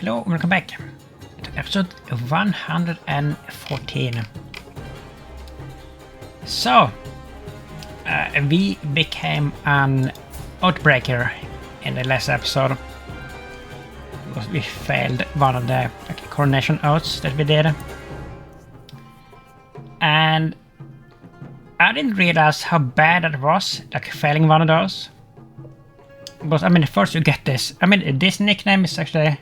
Hello, welcome back to episode 114. So, we became an outbreaker in the last episode because we failed one of the coronation oaths that we did. And I didn't realize how bad that was, like failing one of those. But I mean, first you get this. I mean, this nickname is actually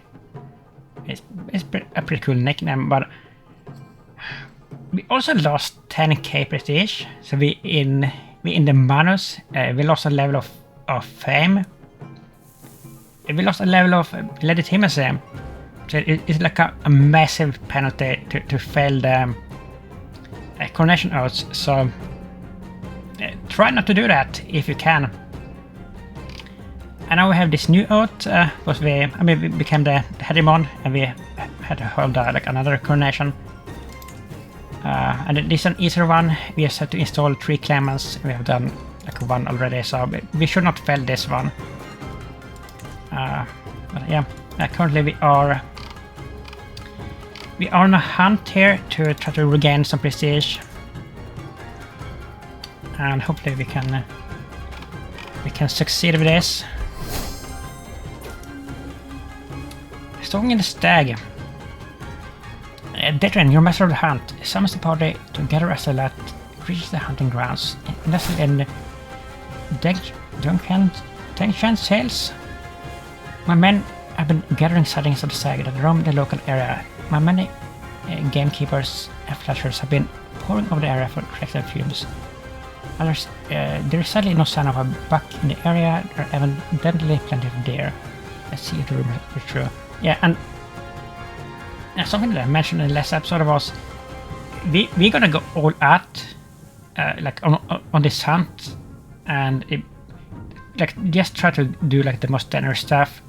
it's a pretty cool nickname, but we also lost 10k prestige. So we in the minus. We lost a level of fame. We lost a level of legitimacy. So it's like a massive penalty to fail the coronation oaths. So try not to do that if you can. And now we have this new oath, because we became the hegemon, and we had to hold like another coronation. And this is an easier one. We just had to install 3 claimants. We have done like one already, so we should not fail this one. But yeah, currently we are on a hunt here to try to regain some prestige, and hopefully we can succeed with this. Stalking the stag. Veteran, your master of the hunt, summons the party to gather as a lot, reaches the hunting grounds, nestled in Duncan Sales. My men have been gathering sightings of the stag that roam the local area. My many gamekeepers and flashers have been pouring over the area for collecting fumes. Others, there is sadly no sign of a buck in the area. There are evidently plenty of deer. Let's see if the rumor is true. Yeah, and something that I mentioned in the last episode was we're gonna go all out, like on this hunt, and just try to do like the most generous stuff,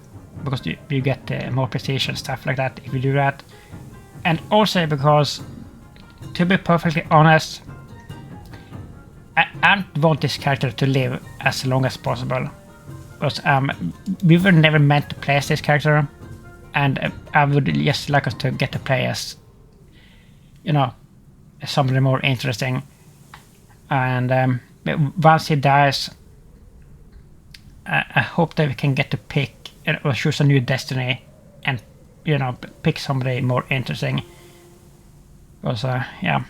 because you get more prestige and stuff like that if you do that. And also because, to be perfectly honest, I don't want this character to live as long as possible, because we were never meant to play as this character. And I would just like us to get to play as, somebody more interesting. And once he dies, I hope that we can get to pick or choose a new destiny, and pick somebody more interesting. Because yeah,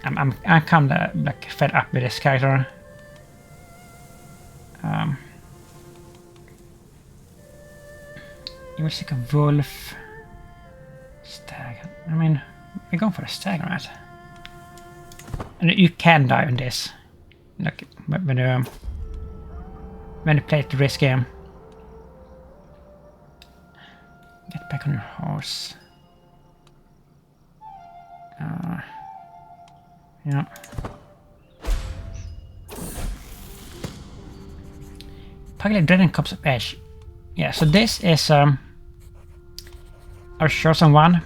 I'm kind of like fed up with this character. It was like a wolf, stag. I mean, we're going for a stag, right? And you can die on this, like when you play the risk game. Get back on your horse. Yeah. Pugyel Dreading Cups of Ash. Yeah, so this is our chosen one.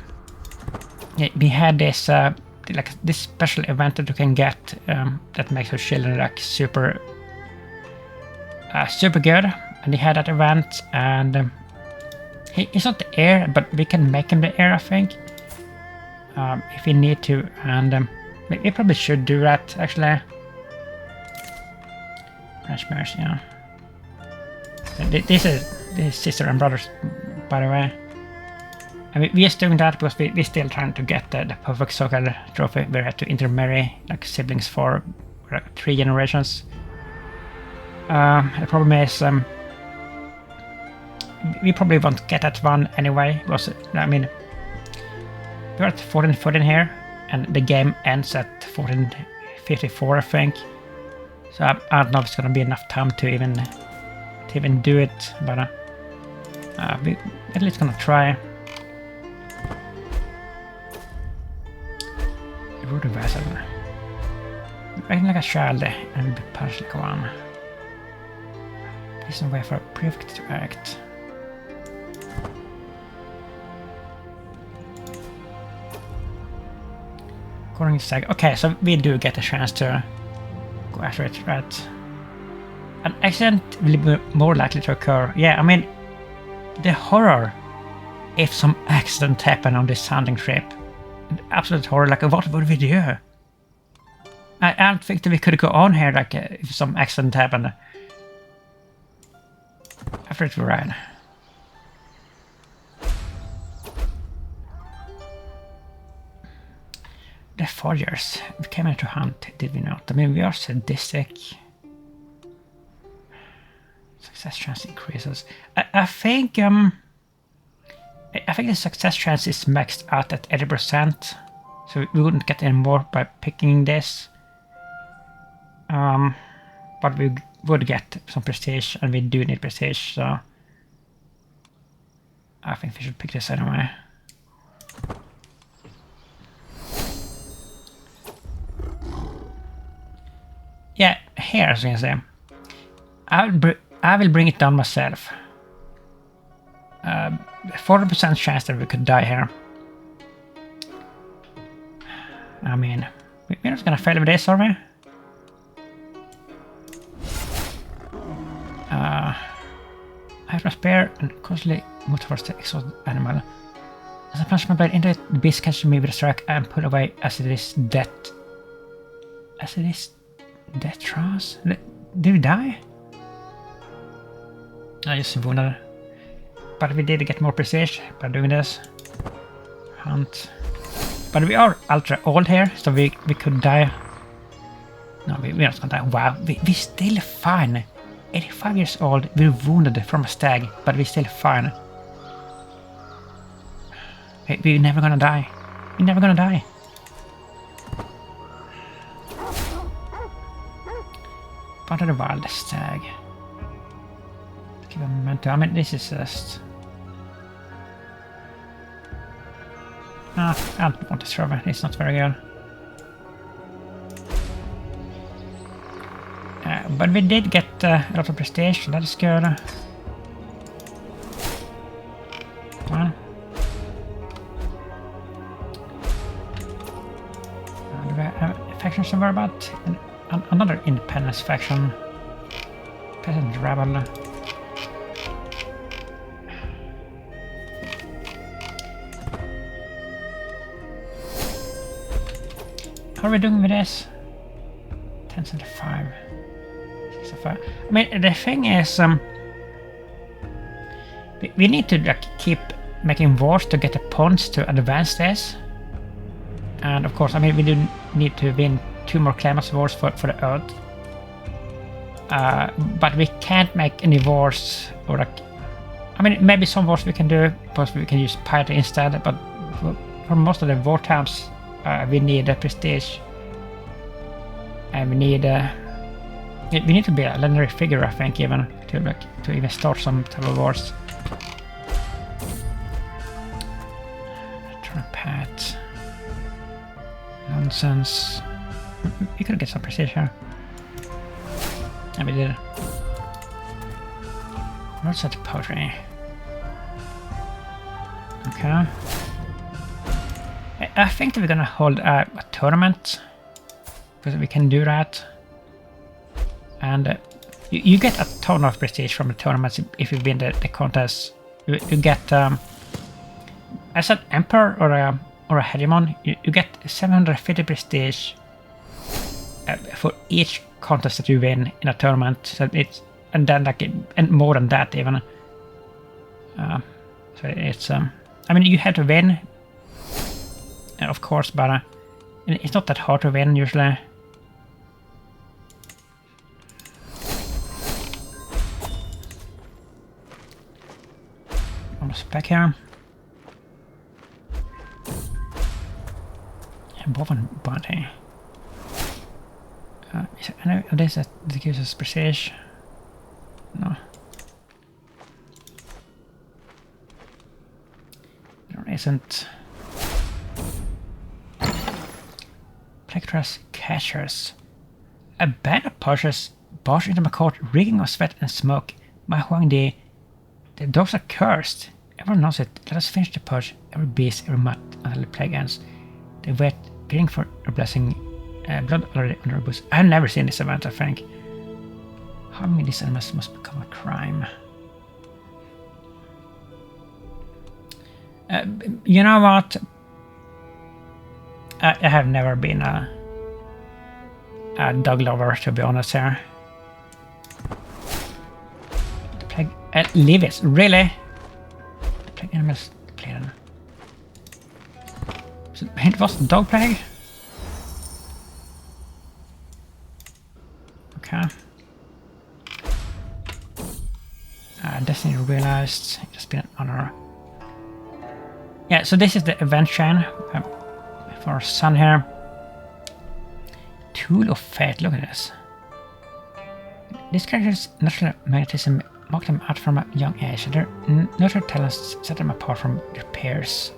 Yeah, we had this this special event that you can get that makes your children like super good, and he had that event, and he's not the heir, but we can make him the heir, I think, if we need to, and we probably should do that actually. Marriage, yeah. This is his sister and brothers, by the way. And we're just doing that because we're still trying to get the perfect so-called trophy. We had to intermarry like siblings for like 3 generations. The problem is we probably won't get that one anyway, because I mean, we're at 1414 here, and the game ends at 1454, I think. So I don't know if it's gonna be enough time to even do it, but we at least gonna try. Rude vessel. Acting like a child and will be punished like one. Please don't wait for a prefect to act. According to Sag. Okay, so we do get a chance to go after it, right? An accident will be more likely to occur. Yeah, I mean, the horror if some accident happened on this hunting trip. Absolute horror, like what would we do? I don't think that we could go on here like if some accident happened. After it we ran. The Forgers. We came here to hunt, did we not? I mean, we are sadistic. Success chance increases. I think the success chance is maxed out at 80%, so we wouldn't get any more by picking this. But we would get some prestige, and we do need prestige, so I think we should pick this anyway. Yeah, here, as you can see, I will bring it down myself. 40% chance that we could die here. I mean, we're not gonna fail with this, are we? I have a spear and constantly move towards the exhausted animal. As I punch my blade into it, the beast catches me with a strike and pull away as it is death. As it is death trance? Did we die? I just wounded. But we did get more prestige by doing this. Hunt. But we are ultra old here, so we could die. No, we're not gonna die. Wow, we're still fine. 85 years old, we're wounded from a stag, but we're still fine. We're never gonna die. We're never gonna die. Part of the wild stag. Keep a momentum. I mean, this is just... I don't want to throw it. It's not very good. But we did get a lot of prestige, so that is good. Well. Do we have factions to worry about? Another independence faction. Peasant rebel. How are we doing with this? 1075. 605. I mean, the thing is, we need to like keep making wars to get the points to advance this. And of course, I mean, we do need to win 2 more Clemens wars for the Earth. But we can't make any wars, or like, I mean, maybe some wars we can do, but we can use piety instead. But for most of the war times, we need a prestige, and we need to be a legendary figure, I think, even to even start some type of wars. Return path. Nonsense. We could get some prestige here. And we did. What's that poetry? Okay. I think that we're gonna hold a tournament, because we can do that. And you get a ton of prestige from the tournaments if you win the contest. You get as an emperor or a hegemon, you get 750 prestige for each contest that you win in a tournament. So it's, and then like, and more than that even. So it's I mean, you have to win, of course, but it's not that hard to win usually. Almost back here. Woven body. I know this that gives us prestige. No. There isn't. Plectras catchers. A band of poachers barged into my court, reeking of sweat and smoke. My Huangdi, the dogs are cursed. Everyone knows it. Let us finish the purge. Every beast, every mutt, until the plague ends. They wait, waiting for a blessing. Blood already under a bush. I've never seen this event, I think. Harming these animals must become a crime. You know what? I have never been a dog lover, to be honest here. The plague... leave it, really? The plague animals play them. So it was the dog plague? Okay. Destiny realized it has been an honor. Yeah, so this is the event chain for Sun here. Tool of Fate, look at this. These characters' natural magnetism marked them out from a young age, and their natural talents set them apart from their peers.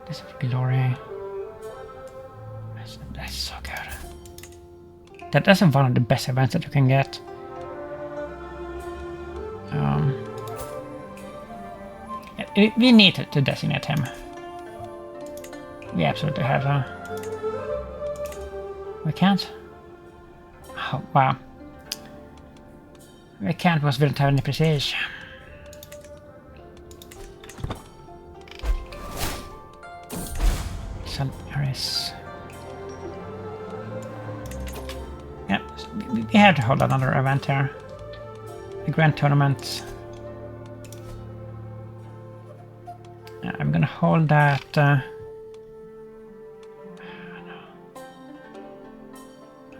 This is glory. That's so good. That's one of the best events that you can get. We need to designate him. We absolutely have to. We can't? Oh, wow. We can't because we don't have any prestige. Some areas. Yeah, we have to hold another event here. The grand tournament. I'm gonna hold that. I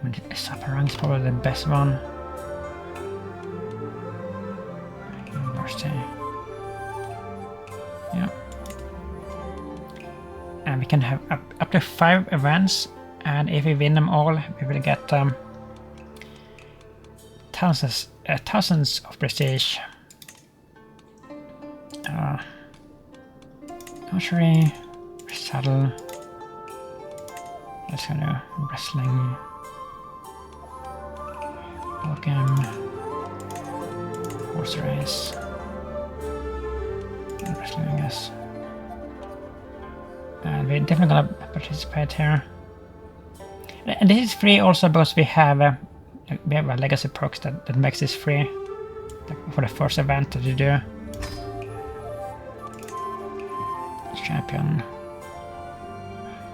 mean, Saparang is probably the best one. University. Yeah. And we can have up to 5 events, and if we win them all, we will get thousands of prestige. Archery, saddle. Let's go to wrestling. Ball game. Horse race. And wrestling, I guess. And we're definitely gonna participate here. And this is free also because we have a legacy perks that makes this free for the first event that you do. Champion.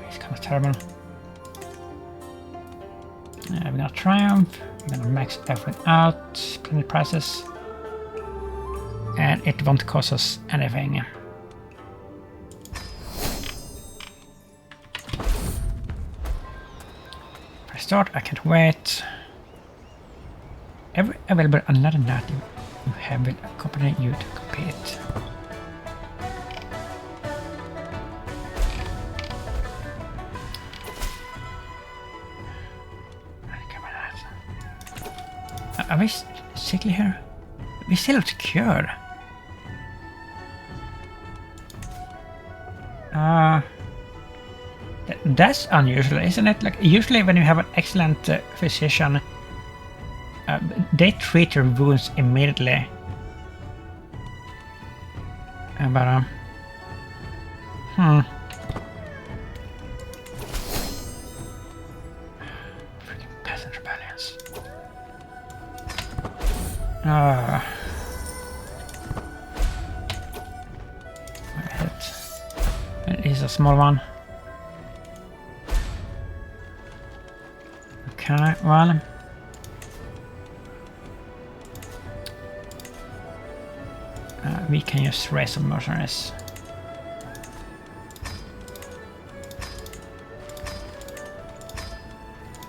He's kind of terrible. We're gonna triumph. We're gonna max everything out. Plenty prizes. And it won't cost us anything. Press start. I can't wait. Every available another night you have will accompany you to compete. Are we sickly here? We still look secure. That's unusual, isn't it? Like usually when you have an excellent physician, they treat your wounds immediately. But freaking peasant rebellions. It is a small one. Okay, well. We can just raise some mercenaries.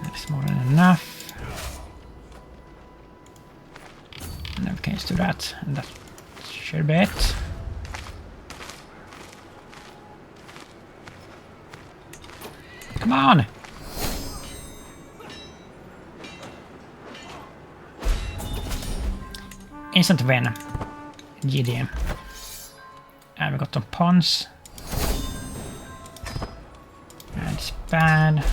That's more than enough. And then we can just do that, and that should be it. Come on! Instant win. GD. And we got some pawns. And it's bad.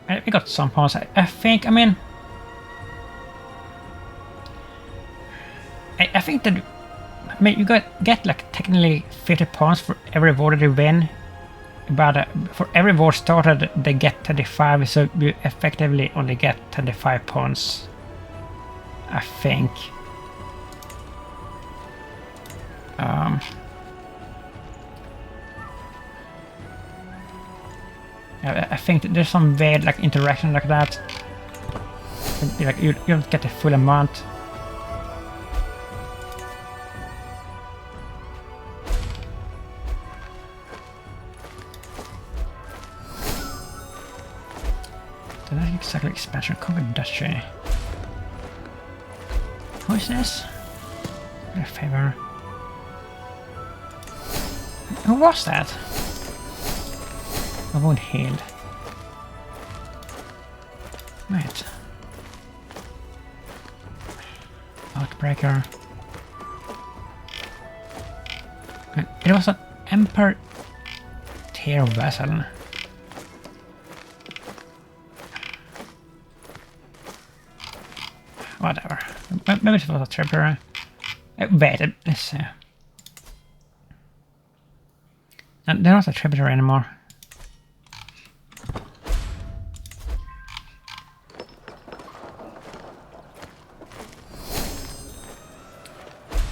We got some pawns. I think, I mean... I think that... I mean, you get like technically 50 pawns for every war that you win. But for every war started, they get 25, so you effectively only get 25 pawns I think. I think there's some weird like interaction like that. Like you don't get the full amount. So that's exactly expansion. Conquer Duchy. Who is this? A favor. Who was that? My wound healed. Wait. Outbreaker. It was an Emperor tier vessel. Whatever. Maybe it was a tributary. Wait, let's see. And they're not a tributary anymore.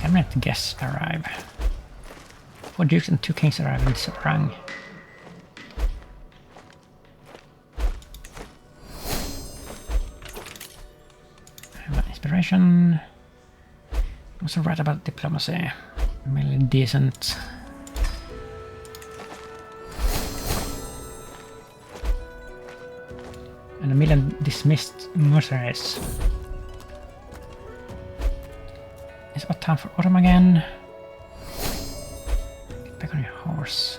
Cabinet guests arrive. 4 dukes and 2 kings arrive in Sarang. Inspiration. Also write about diplomacy. Really decent. And 1,000,000 dismissed mercenaries. It's about time for autumn again. Get back on your horse.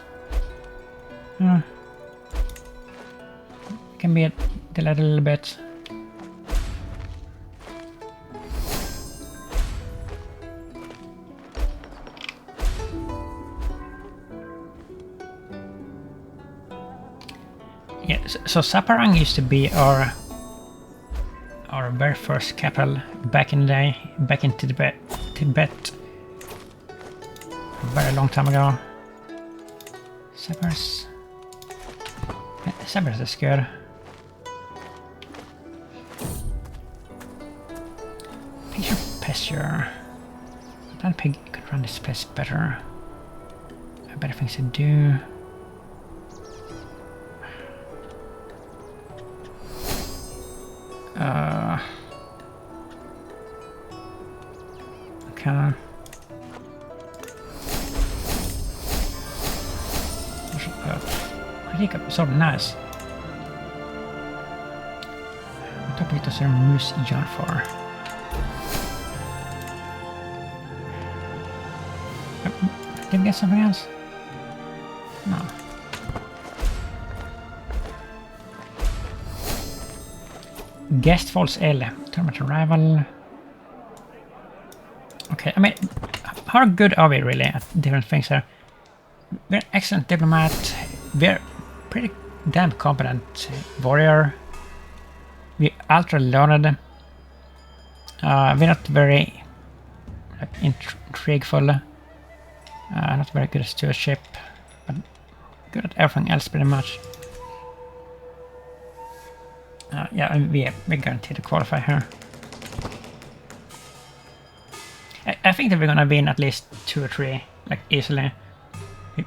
Can be delayed a little bit. Yeah, so Saparang used to be our very first capital back in the day, back in Tibet, a very long time ago. Sabers is good. Picture pasture. That pig could run this place better. I have better things to do. Okay. Critique so nice. What topic does there moose yarn for? Did we get something else? No. Guest falls ill. Tournament arrival. Okay, I mean, how good are we really at different things here? We're an excellent diplomat. We're pretty damn competent warrior. We're ultra learned. We're not very intrigueful. Not very good at stewardship, but good at everything else pretty much. Yeah, we're guaranteed to qualify here. I think that we're gonna win at least 2 or 3, like easily.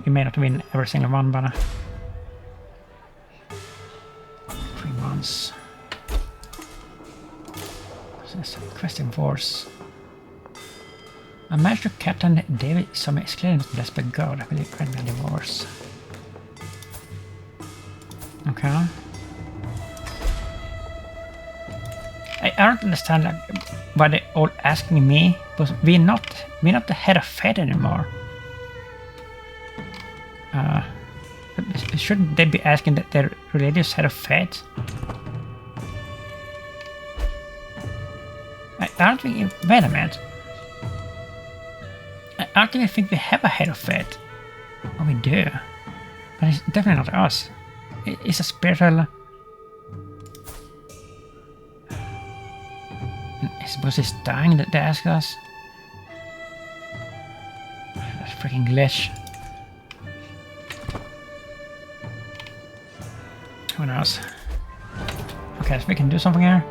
We may not win every single one, but 3 months. Question force. I managed to Captain David Summit is clearly not blessed by God. I believe I made divorce. Okay. I don't understand like why they all asking me, because we're not the head of fate anymore. Shouldn't they be asking that their religious head of fate? I don't think. Wait a minute. I don't even think we have a head of fate. Oh, we do, but it's definitely not us. It's a spiritual. I suppose it's dying that they ask us. That freaking glitch. Who knows? Okay, so we can do something here.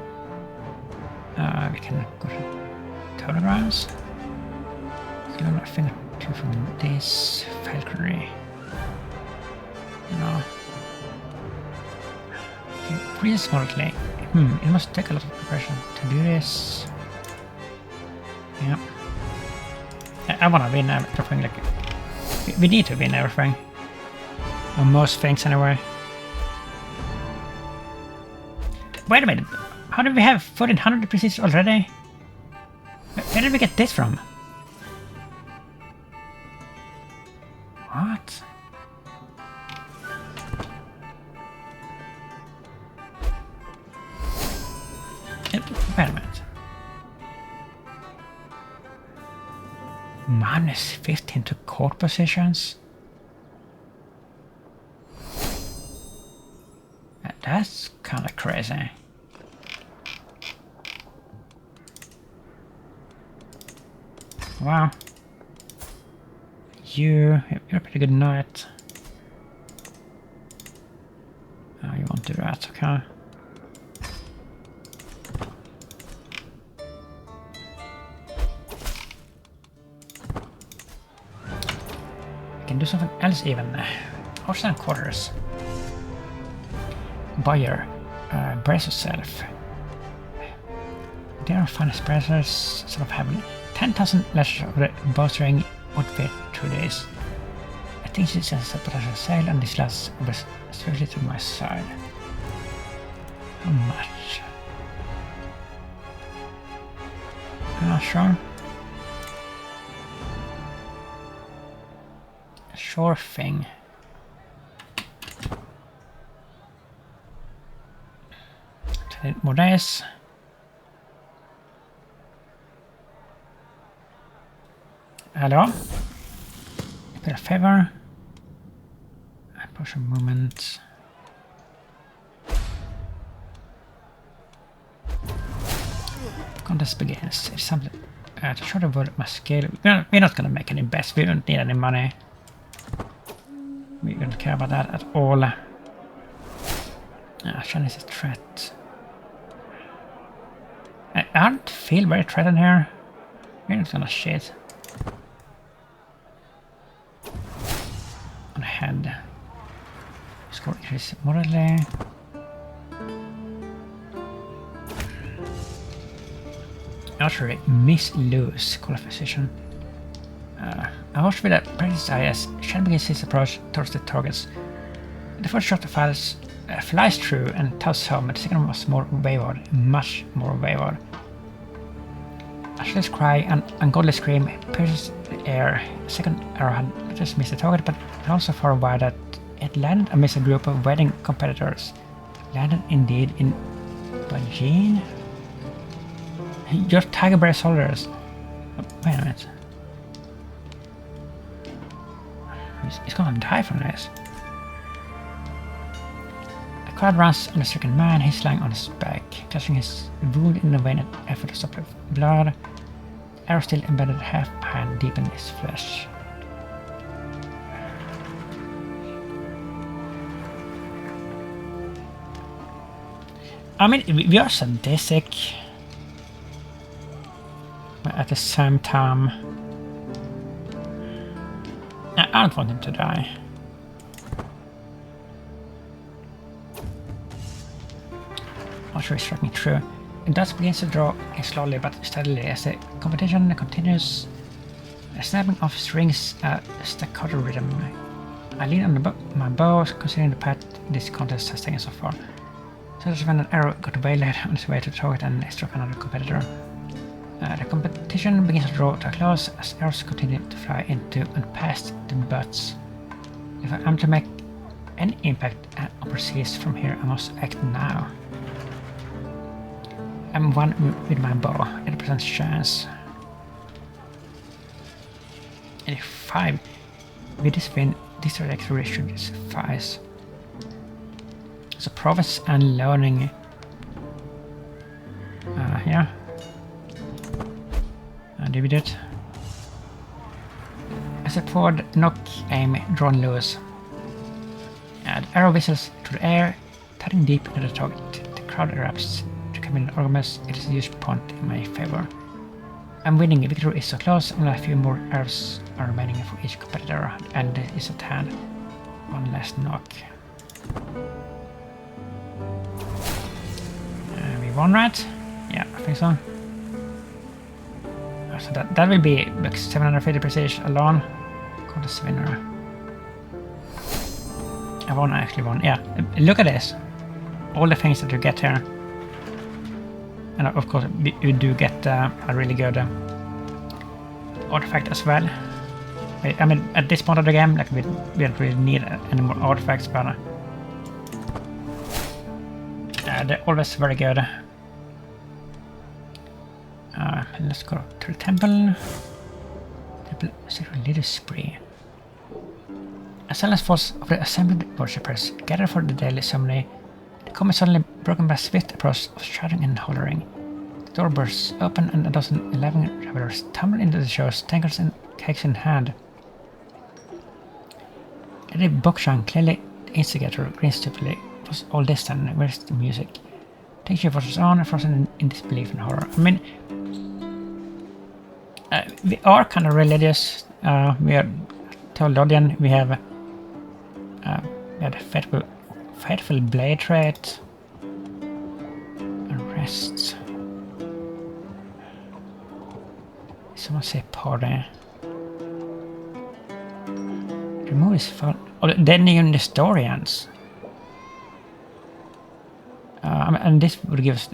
We can go to total grounds. So I think two from this falconry. No. Okay, pretty smartly. It must take a lot of preparation to do this. Yeah. I wanna win everything, like we need to win everything. Or most things anyway. Wait a minute, how did we have 1400 pieces already? Where did we get this from? What? Wait a minute. Minus 15 to court positions? That's kinda crazy. Wow. You're a pretty good knight. Oh, you won't do that, okay. I can do something else even. Ocean quarters. Buyer, brace yourself. They are finest bracers, sort of having 10,000 lashes of the bowstring would fit 2 days. I think she sends a potential sale and this lasts strictly to my side. How much? I'm not sure. Sure thing. More days. Hello? Bit of favor. Push a movement. Contest begins. It's something to show the world my scale. We're not gonna make any bets. We don't need any money. We don't care about that at all. Shan is a threat. I don't feel very threatened here. We're not gonna shit. On head. Score increase moderately. Archery miss-lose qualification. I watched with a practice eye as Shan begins his approach towards the targets. The first shot flies through and tosses home, but the second one was more wayward, much more wayward. A shrill cry and ungodly scream pierces the air. The second arrow had not just missed the target, but also far wide that it landed amidst a group of waiting competitors. Landed indeed in Bajin? Your tiger bear soldiers. Wait a minute. He's gonna die from this. The crowd runs on the stricken man. He's lying on his back, clutching his wound in a vain effort to stop the blood. The arrow still embedded half behind, deep in his flesh. I mean, we are sadistic. But at the same time, I don't want him to die. Archery is striking true. It does begin to draw slowly but steadily as the competition continues. Snapping off strings a staccato rhythm. I lean on my bow, considering the path this contest has taken so far. Such as when an arrow got waylaid on its way to the target and struck another competitor. The competition begins to draw to a close as arrows continue to fly into and past the butts. If I am to make any impact on proceeds from here, I must act now. I'm one with my bow, 80% chance. 85. With this win, this trajectory should suffice. So province and learning. Yeah. Did we do it? As a forward knock aim drawn loose. The arrow whistles through the air, cutting deep into the target. The crowd erupts to win arguments, it is a huge point in my favor. I'm winning, victory is so close, only a few more arrows are remaining for each competitor, and is at hand. One last knock. We won, right? Yeah, I think so. So that will be like 750 prestige alone. Contest winner. I actually won. Yeah, look at this. All the things that you get here. And of course, you do get a really good artifact as well. I mean, at this point of the game, like we don't really need any more artifacts, but they're always very good. Let's go to the temple. Temple religious spree. A silent force of the assembled worshippers gather for the daily ceremony. The calm is suddenly broken by a swift approach of shouting and hollering. The door bursts open and a dozen 11 revelers tumble into the shows, tankards and cakes in hand. Lady Bokshan, clearly the instigator, grins stupidly. What's all this then? Where's the music? Takes your forces on, frozen in disbelief and horror. I mean, we are kind of religious. We are Theologian. We have the faithful blade trait. Arrests. Someone say party. Remove his phone. Oh, then even the historians. And this would give us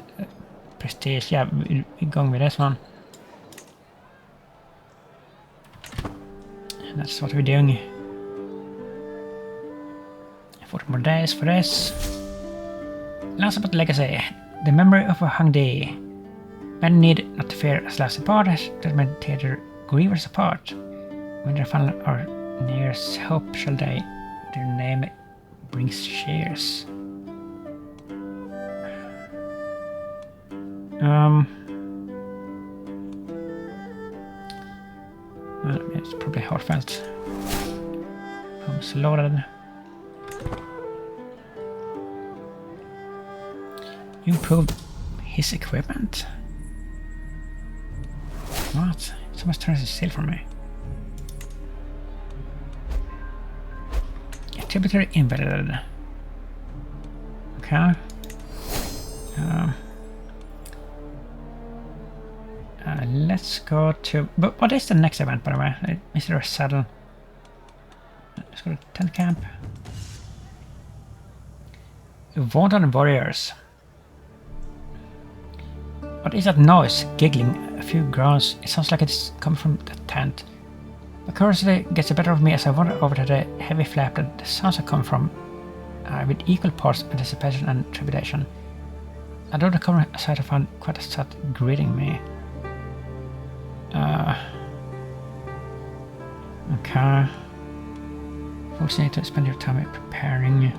prestige. Yeah, we're going with this one. And that's what we're doing. 40 more days for this. Last about legacy. The memory of a hung day. Men need not to fear as last apart, that meditate their grievers apart. When their final or nearest hope shall die, their name brings cheers. Well, it's probably heartfelt. Home's loaded. You improved his equipment? What? Someone's trying to steal from me. A tributary invaded. Okay. Let's go to... But what is the next event, by the way? Is there a saddle? Let's go to tent camp. Wanton warriors. What is that noise? Giggling a few groans. It sounds like it's coming from the tent. My curiosity gets the better of me as I wander over to the heavy flap that the sounds are coming from, with equal parts of anticipation and trepidation. Although the cover sight I found quite a sight greeting me. Okay. Folks need to spend your time preparing.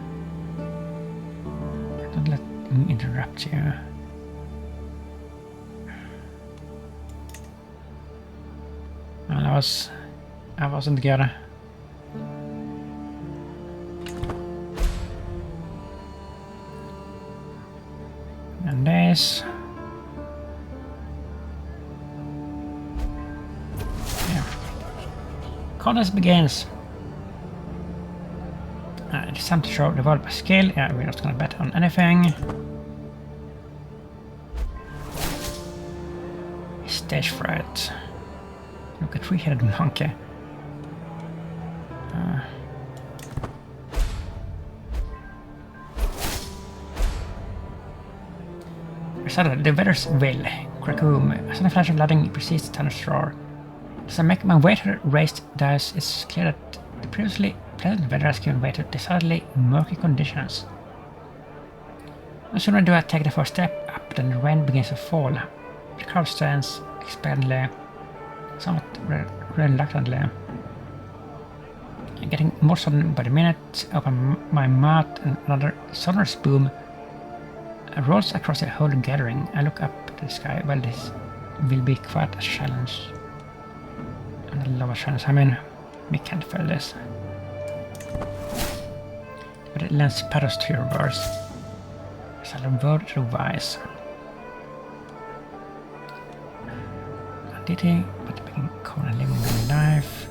Don't let me interrupt you. Well, I wasn't good. And this. Yeah. Contest begins. It's time to show the world by skill. Yeah, we're not gonna bet on anything. Stage fright. Look, a three-headed monkey. The weather's will. Crackoom. A sudden flash of lightning precedes the thunder's roar. As I make my way to the raised dais, it's clear that the previously pleasant weather has given way to decidedly murky conditions. No sooner do I take the first step up than the rain begins to fall. The crowd stands expectantly, somewhat reluctantly. Getting more sudden by the minute, I open my mouth and another sonorous boom rolls across the whole gathering. I look up to the sky. Well, this will be quite a challenge. And I love a challenge. I mean, we can't fail this. But it lends pathos to your words. As I word to wise. Did he? But making cold and living good life.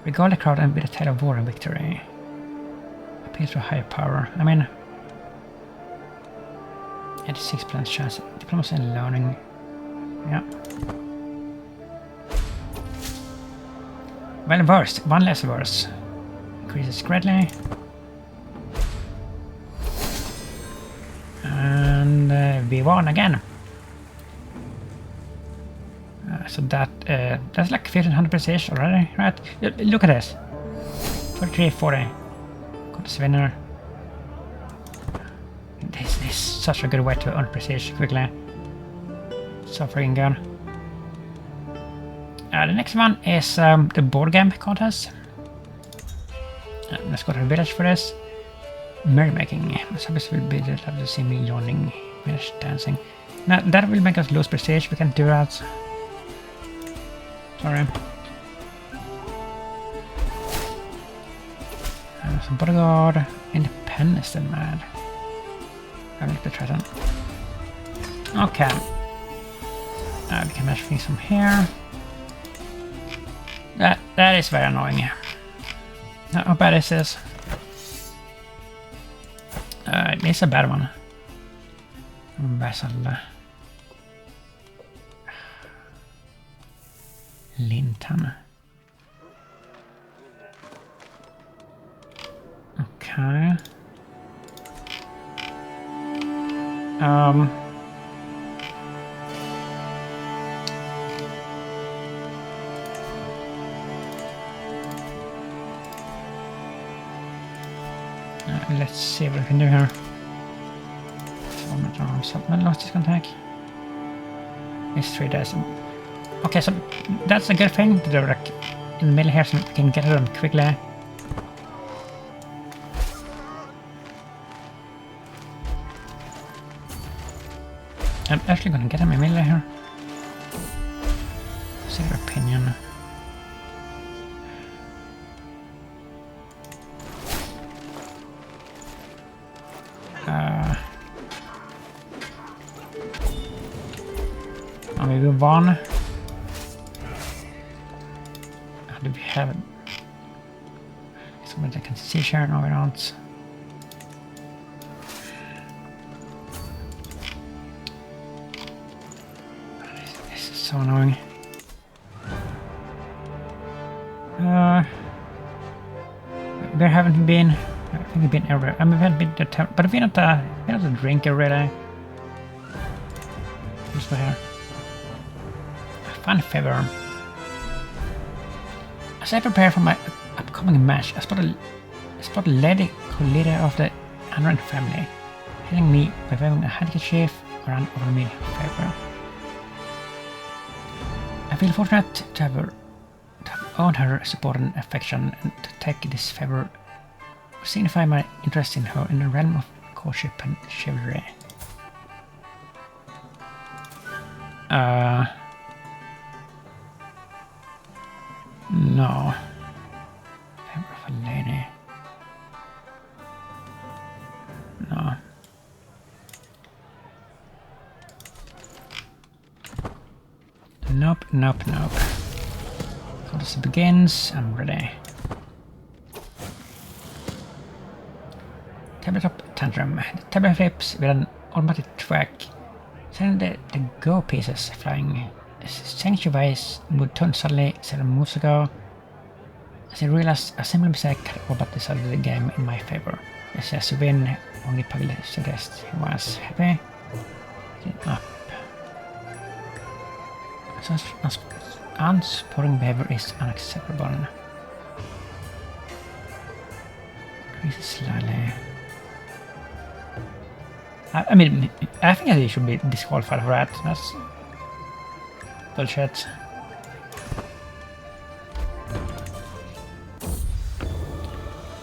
Regard the crowd and be the tale of war and victory. Appeals to higher power. I mean, 86% chance. Diplomacy and learning. Yeah. Well versed. One less verse. Increases greatly. And we won again. So that's like 1500 prestige already, right? Look at this. 43, 40. Got this winner. This is such a good way to earn prestige quickly. So freaking good. The next one is the board game contest. Let's go to the village for this. Merrymaking. Subjects will be glad to see me yawning, village dancing. Now that will make us lose prestige. We can't do that. Sorry. Some bodyguard. Independence then mad. I like the Triton. Okay. We can match things from here. That is very annoying. How bad is this? It's a bad one. Vassal. Linton. Okay. Let's see what we can do here. Supplement lost this contact. It's 3 days. Okay, so that's a good thing to do, like in the middle here, so we can get them quickly. I'm actually gonna get him in the middle here. See their opinion. Maybe one. How do we have it? Someone that can see share? No, we don't. This is so annoying. Where haven't we been? I think we've been everywhere. I mean, we haven't been to town, but we're not a drinker really. What's here? Fun favor. As I prepare for my upcoming match, I spot a lady co-leader of the Anran family, hailing me by waving a handkerchief around over me favor. I feel fortunate to have earned her support and affection, and to take this favor signify my interest in her in the realm of courtship and chivalry. No. Favor of a lady. No. Nope, nope, nope. Contest begins. I'm ready. Tabletop tantrum. The tablet flips with an automatic track. Sending the go pieces flying. Sanctuaries would turn suddenly several moves ago. As I realized a similar mistake had Robert decided the game in my favor. It says to win, only Pugyel suggests he was happy. Up. Such unsupporting behavior is unacceptable. Increases slightly. I mean, I think he should be disqualified for that. That's bullshit.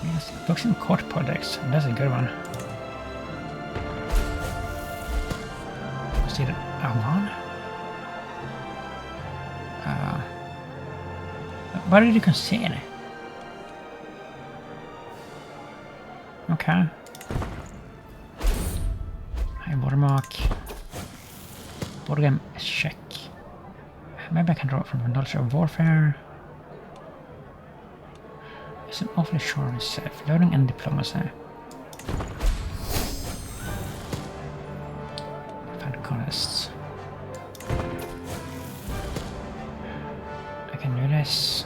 Yes, books and court projects. That's a good one. See the one? What did you consider? Okay. High watermark. Board game check. Maybe I can draw from knowledge of warfare. It's an awfully sure of himself. Learning and diplomacy. Find colonists. I can do this.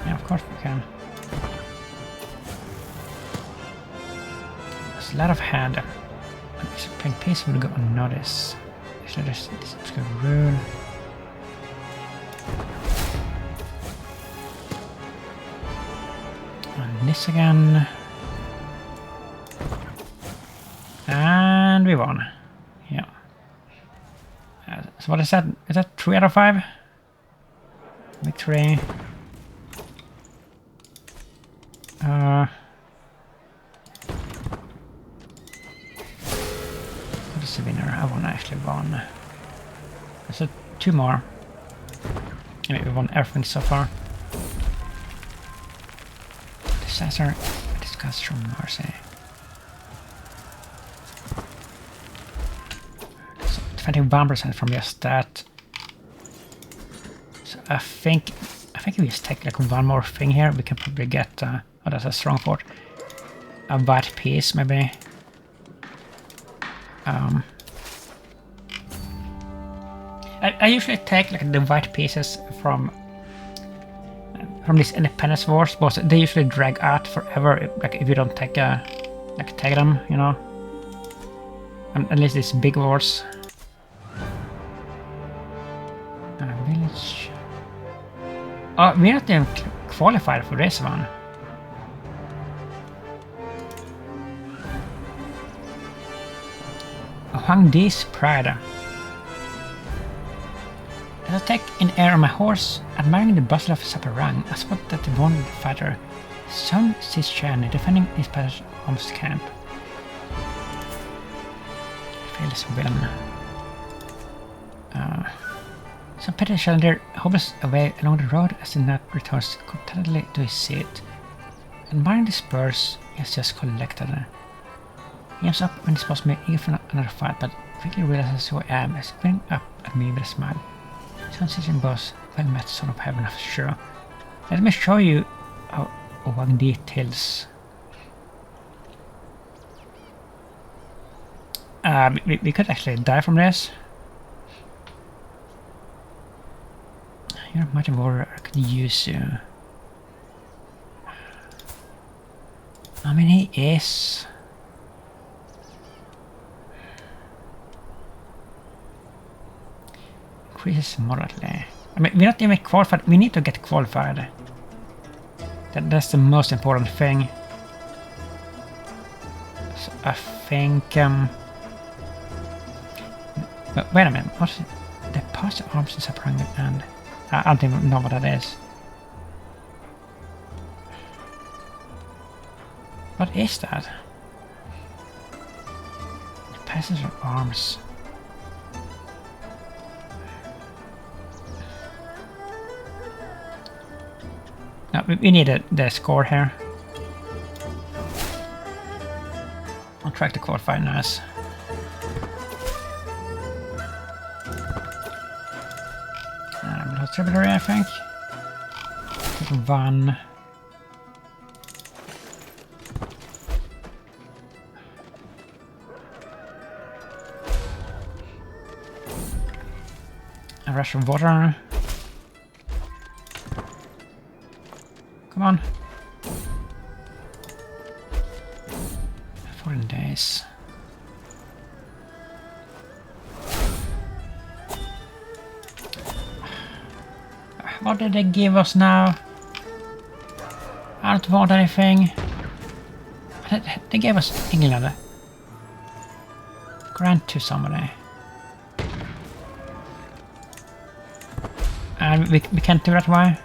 Yeah, of course we can. There's a lot of hand. Playing peace will go unnoticed. Actually, this is a rule. And this again. And we won. Yeah. So what is that? Is that 3 out of 5? Victory. What is the winner? I won, actually won. So 2 more. Maybe we won everything so far. Disaster, disgust from mercy. So 21% from just that. So I think if we just take like one more thing here, we can probably get oh, that's a strong fort. A white piece, maybe. I usually take like the white pieces from these independence wars, but they usually drag out forever. Like if you don't take take them, you know. At least these big wars. Village. Oh, we're not even qualified for this one. Huangdi's pride. As I take in air on my horse, admiring the bustle of Saparang, I spot that the wounded fighter, Sun Xichen, defending his passage arms camp. Fails villain. Some petty challenger hobbles away along the road as the knight returns contentedly to his seat. Admiring the spurs he has just collected. He jumps up when he spots me eager for another fight, but quickly realizes who I am as grinning up at me with a smile. Sun Xichen boss, well met, son of heaven, for sure. Let me show you how Huangdi tilts. We could actually die from this. You're a mighty warrior, I could use you. I mean, he is. Increases moderately. I mean, we're not even qualified. We need to get qualified. That's the most important thing. So I think. But wait a minute. What's it? The positive arms is a and I don't even know what that is. What is that? The passenger arms. No, we need the score here. I'll track the qualify, nice. Tributary, I think. Take 1. A rush of water. Come on. 14 days. What did they give us now? I don't want anything. They gave us England. Grant to somebody. And we can't do that, why?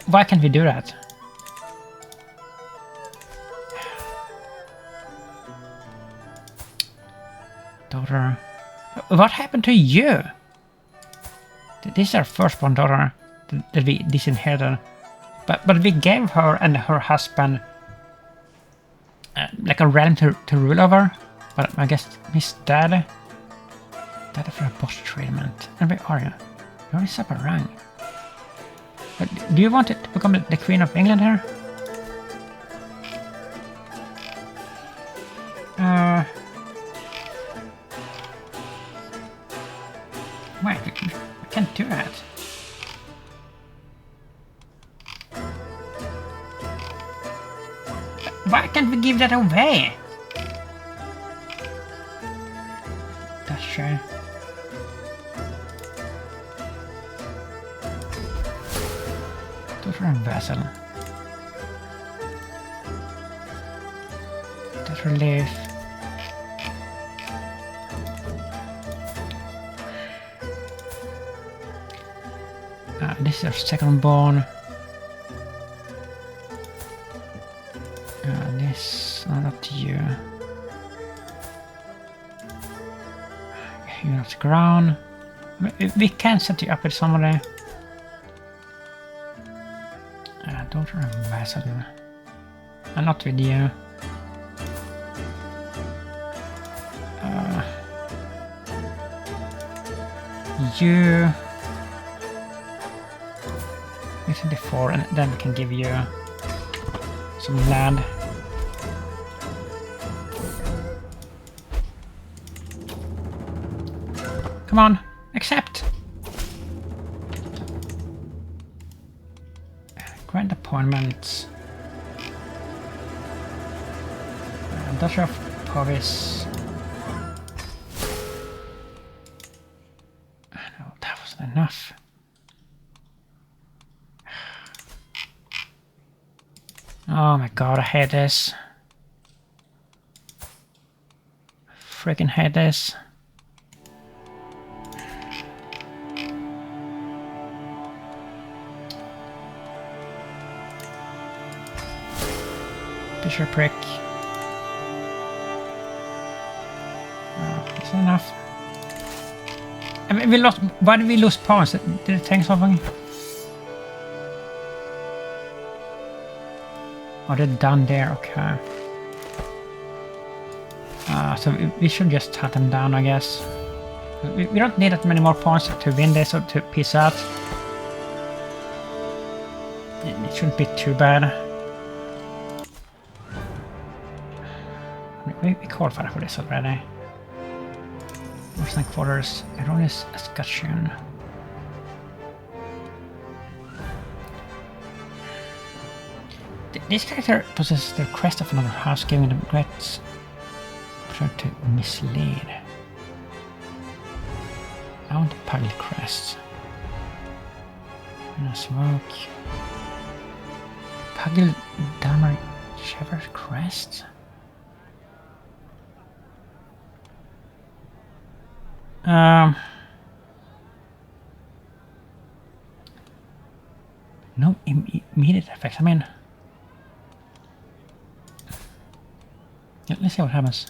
Why can't we do that? Daughter. What happened to you? This is our firstborn daughter that we disinherited. But we gave her and her husband like a realm to rule over. But I guess Miss Dad. Dad for a boss treatment. And where are you? You're in upper rank. But do you want it to become the Queen of England here? Wait, we can't do that. Why can't we give that away? That's true. Daughter and vassal. That relief. This is our second born. This, not you. You're not ground. We can set you up with somebody. Daughter and vassal. And not with you. You. 24, and then we can give you some land. Come on, accept. Grant appointments. Daughter of Povis. No, that wasn't enough. Oh my god, I hate this. Freaking hate this. Bishopric. Is that enough? I mean, we lost. Why did we lose points? Did it take something? Oh, they're down there, okay. So we should just hunt them down, I guess. We don't need that many more points to win this or to peace out. It shouldn't be too bad. We qualified for this already. Western Quarters, Erroneous Escutcheon. This character possesses the crest of another house, giving them great opportunity to mislead. I want the pugyel crest. No smoke. Pugyel Damar Shepherd crest? No immediate effects. I mean, yeah, let's see what happens.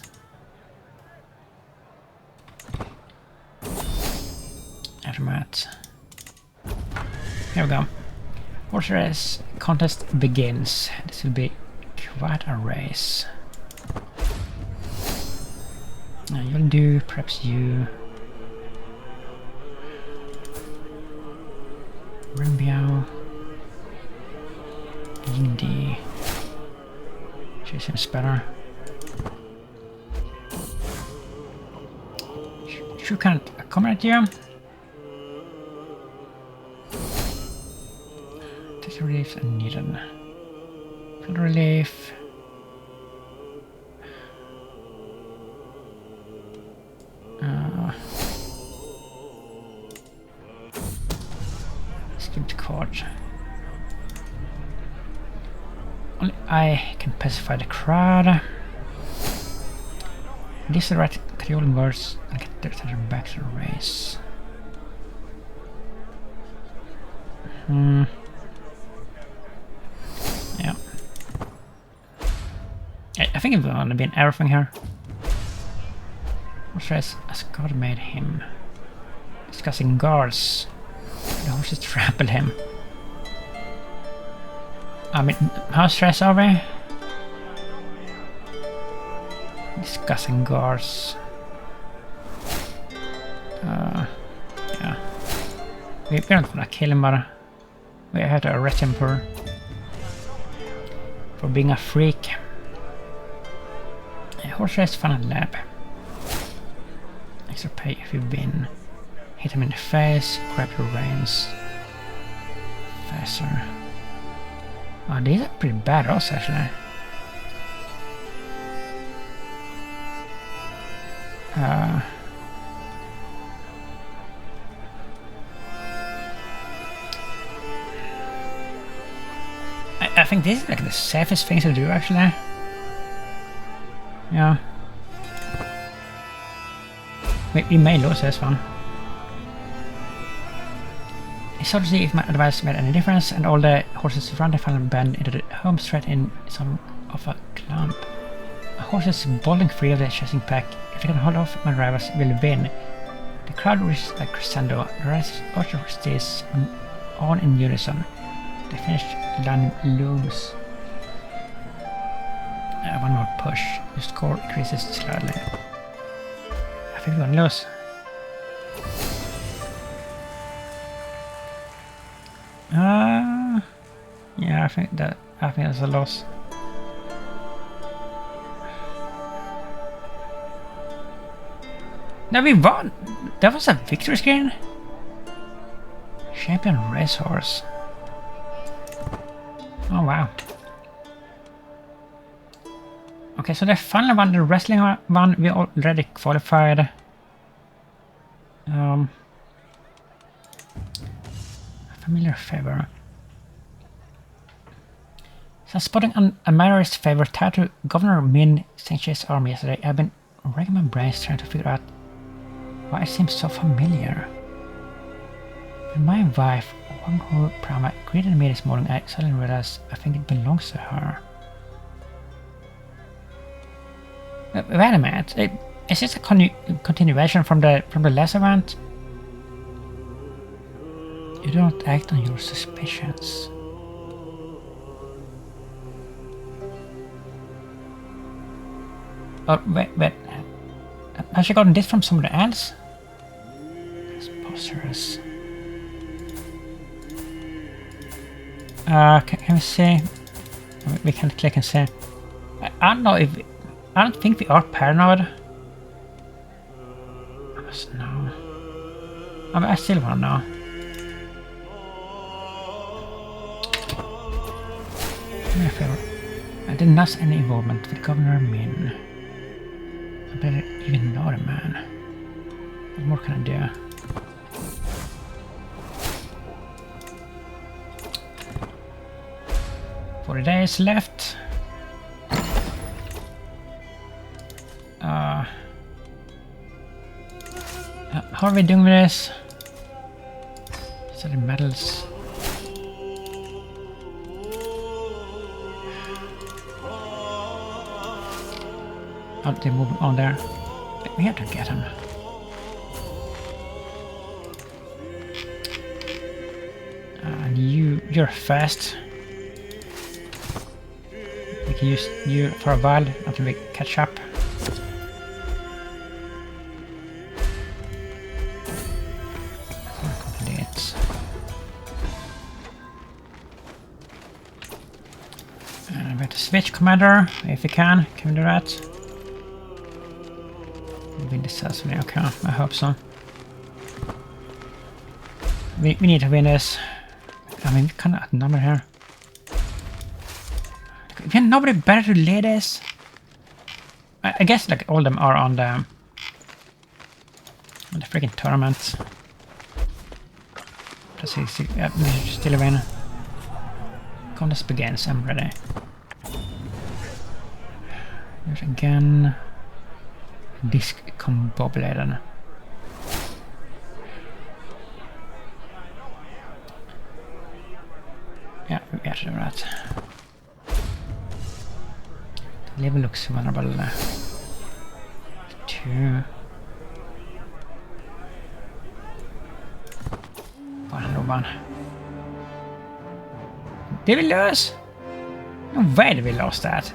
Aftermath. Here we go. Horse race contest begins. This will be quite a race. You'll do perhaps you. Rimbiao. Yindi. She seems better. She can't accommodate you. Take relief and needed. Field relief. Skip the court. Only I can pacify the crowd. These are the right cajoling words and get their back to the race. Yeah. I think it's gonna be an everything here. Horse race as God made him. Discussing guards. The horses trample him. I mean, how stressed are we? Discussing guards. Yeah. We don't wanna kill him, but we have to arrest him for being a freak. Horse race fun and lab. Extra pay if you win. Hit him in the face, grab your reins. Faster. Oh, these are pretty bad also, actually. I think this is like the safest thing to do, actually. Yeah. We may lose this one. It's hard to see if my advice made any difference, and all the horses run the final bend into the home straight in some of a clump. A horse is bowling free of the chasing pack. If I can hold off my rivals, will win. The crowd reaches a crescendo. The rest stays on in unison. The finished line looms. One more push. The score increases slightly. I think we're gonna lose. Yeah, I think that's a loss. No, we won! That was a victory screen? Champion racehorse. Oh wow. Okay, so the final one, the wrestling one, we already qualified. A familiar favor. So spotting a Mayor's favor tied to Governor Min Sanchez army yesterday. I've been racking my brains trying to figure out why it seems so familiar. And my wife, Wang Hu Prama, greeted me this morning. I suddenly realized I think it belongs to her. Wait a minute. Is this a continuation from the last event? You don't act on your suspicions. Oh, wait. Has she gotten this from somebody else? Preposterous. Can we see? We can click and see. I don't know if... I don't think we are paranoid. I must know. I mean, I still want to know. Do me a favor. I did not see any involvement with Governor Min. I better even know the man. What more can I do? $40 days left. How are we doing with this? So the medals. Oh, they're moving on there. We have to get him. And you're fast. We can use you for a while until we catch up. Complete. And we have to switch commander if we can. Can we do that? Win this assassinate. Okay, I hope so. We need to win this. I mean, we can't outnumber here. We have nobody better to lead this. I guess like all of them are on the freaking tournament. Let's see, we should still win. Contest begins. I'm ready. Here's again. Discombobulated. Yeah, we got to do that. The level looks vulnerable. 2. 101. Did we lose? No way did we lose that.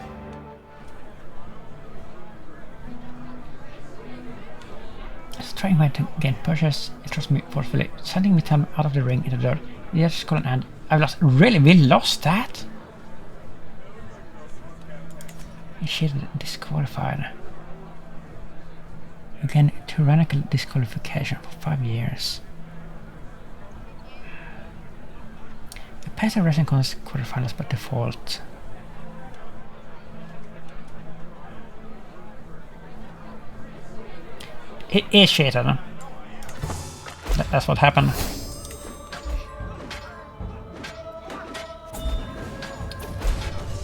trying to gain purchase. It throws me forcefully, sending me time out of the ring into the dirt. Yes, call an end. I've lost. Really? We lost that? Initiated disqualified. Again, tyrannical disqualification for 5 years. The pace of wrestling quarterfinals by default. It is cheated. That's what happened.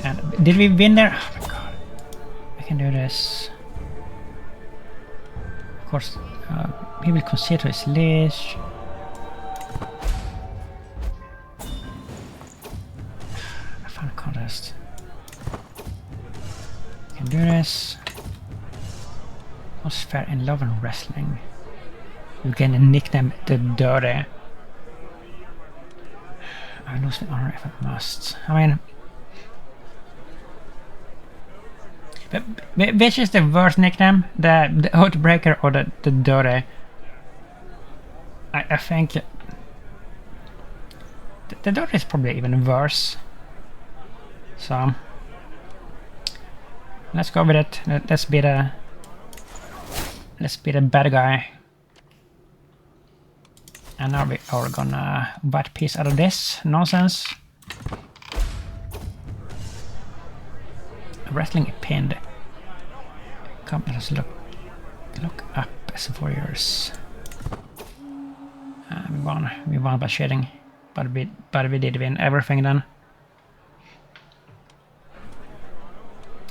And did we win there? Oh my god. I can do this. Of course, he will concede to his leash. I found a contest. I can do this. Was fair in love and wrestling. You can nickname the Dirty. I lose the honor if I must. I mean, which is the worst nickname? The Outbreaker or the Dirty? I think the Dirty is probably even worse. So let's go with it. Let's be the bad guy. And now we are gonna white piece out of this nonsense. Wrestling pinned. Come, let's look up as warriors. We won by cheating, but we did win everything then.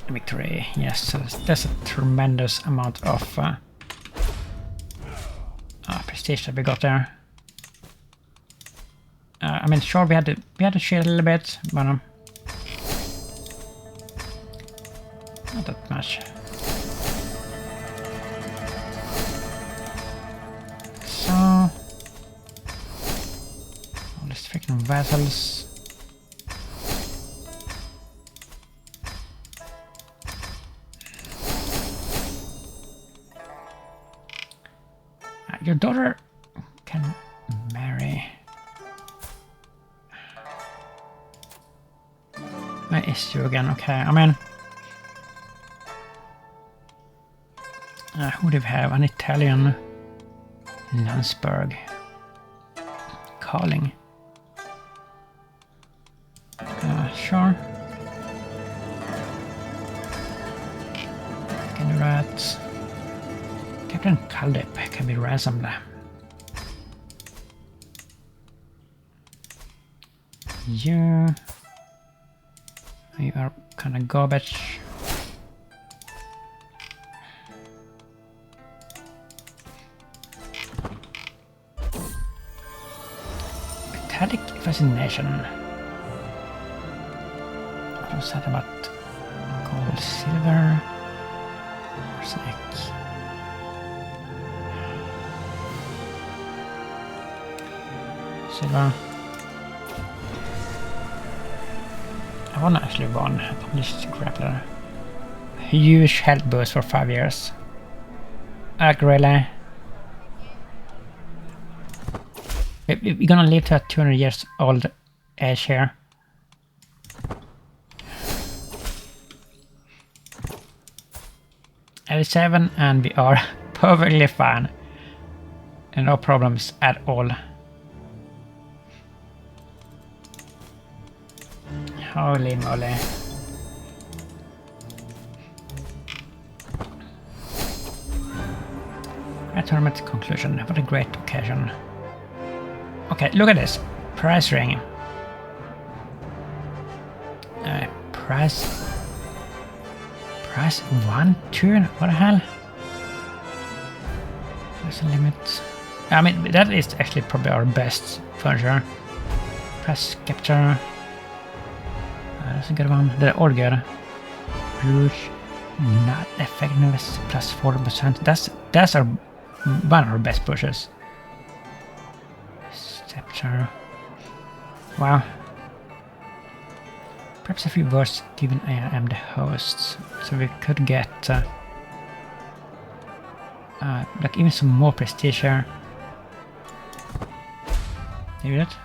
Victory, yes. So that's a tremendous amount of prestige that we got there. I mean, sure, we had to cheat a little bit, but not that much. So all these freaking vessels. Your daughter can marry. My issue again, okay, I mean... who do we have? An Italian... Landsberg. Calling. Sure. Can do that. Captain Kaldip can be ransomed. You are kind of garbage. Metallic fascination. What was that about? Gold, silver, arsenic. Silver. I wanna actually won published grappler. Huge health boost for 5 years. Really? We're gonna live to a 200 years old age here. '87 and we are perfectly fine. And no problems at all. Holy moly. A tournament conclusion. What a great occasion. Okay, look at this. Prize ring. Prize 1 turn? What the hell? There's a limit. I mean, that is actually probably our best furniture. Prize capture. That's a good one. They're all good. Rouge. Not effectiveness plus 40%. That's our one of our best pushes. Scepter. Wow. Perhaps a few words given I am the host. So we could get Like even some more prestige here. Maybe that.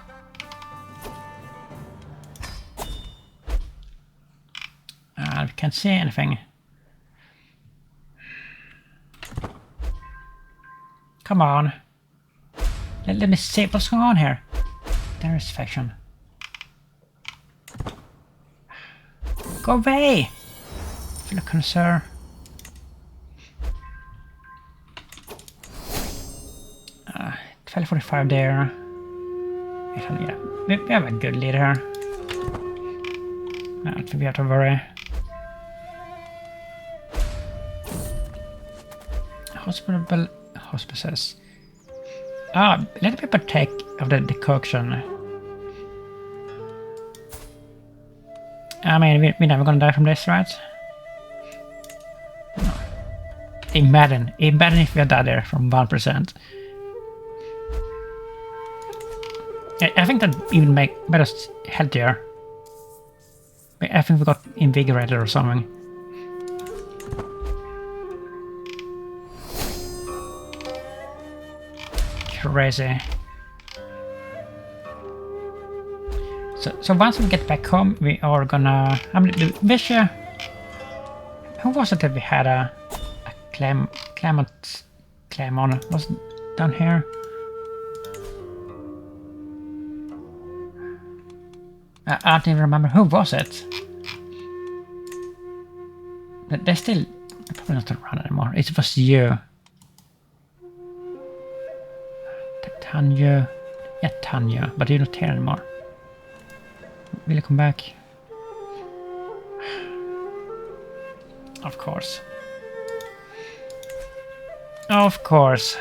We can't see anything. Come on. Let me see what's going on here. There is faction. Go away! Feel a concern. Uh, 1245 there. Yeah, we have a good leader here. I don't think we have to worry. Hospitable hospices. Let me partake of the decoction. I mean, we're never gonna die from this, right? No. Imagine if we had died there from 1%. I think that even made us healthier. I think we got invigorated or something. Crazy. So once we get back home, we are gonna. I mean, who was it that we had a claim on? Was it down here? I don't even remember who was it. But they're still probably not around anymore. It was you. Tanya. Yeah, Tanya, but you're not here anymore. Will you come back? Of course. Of course.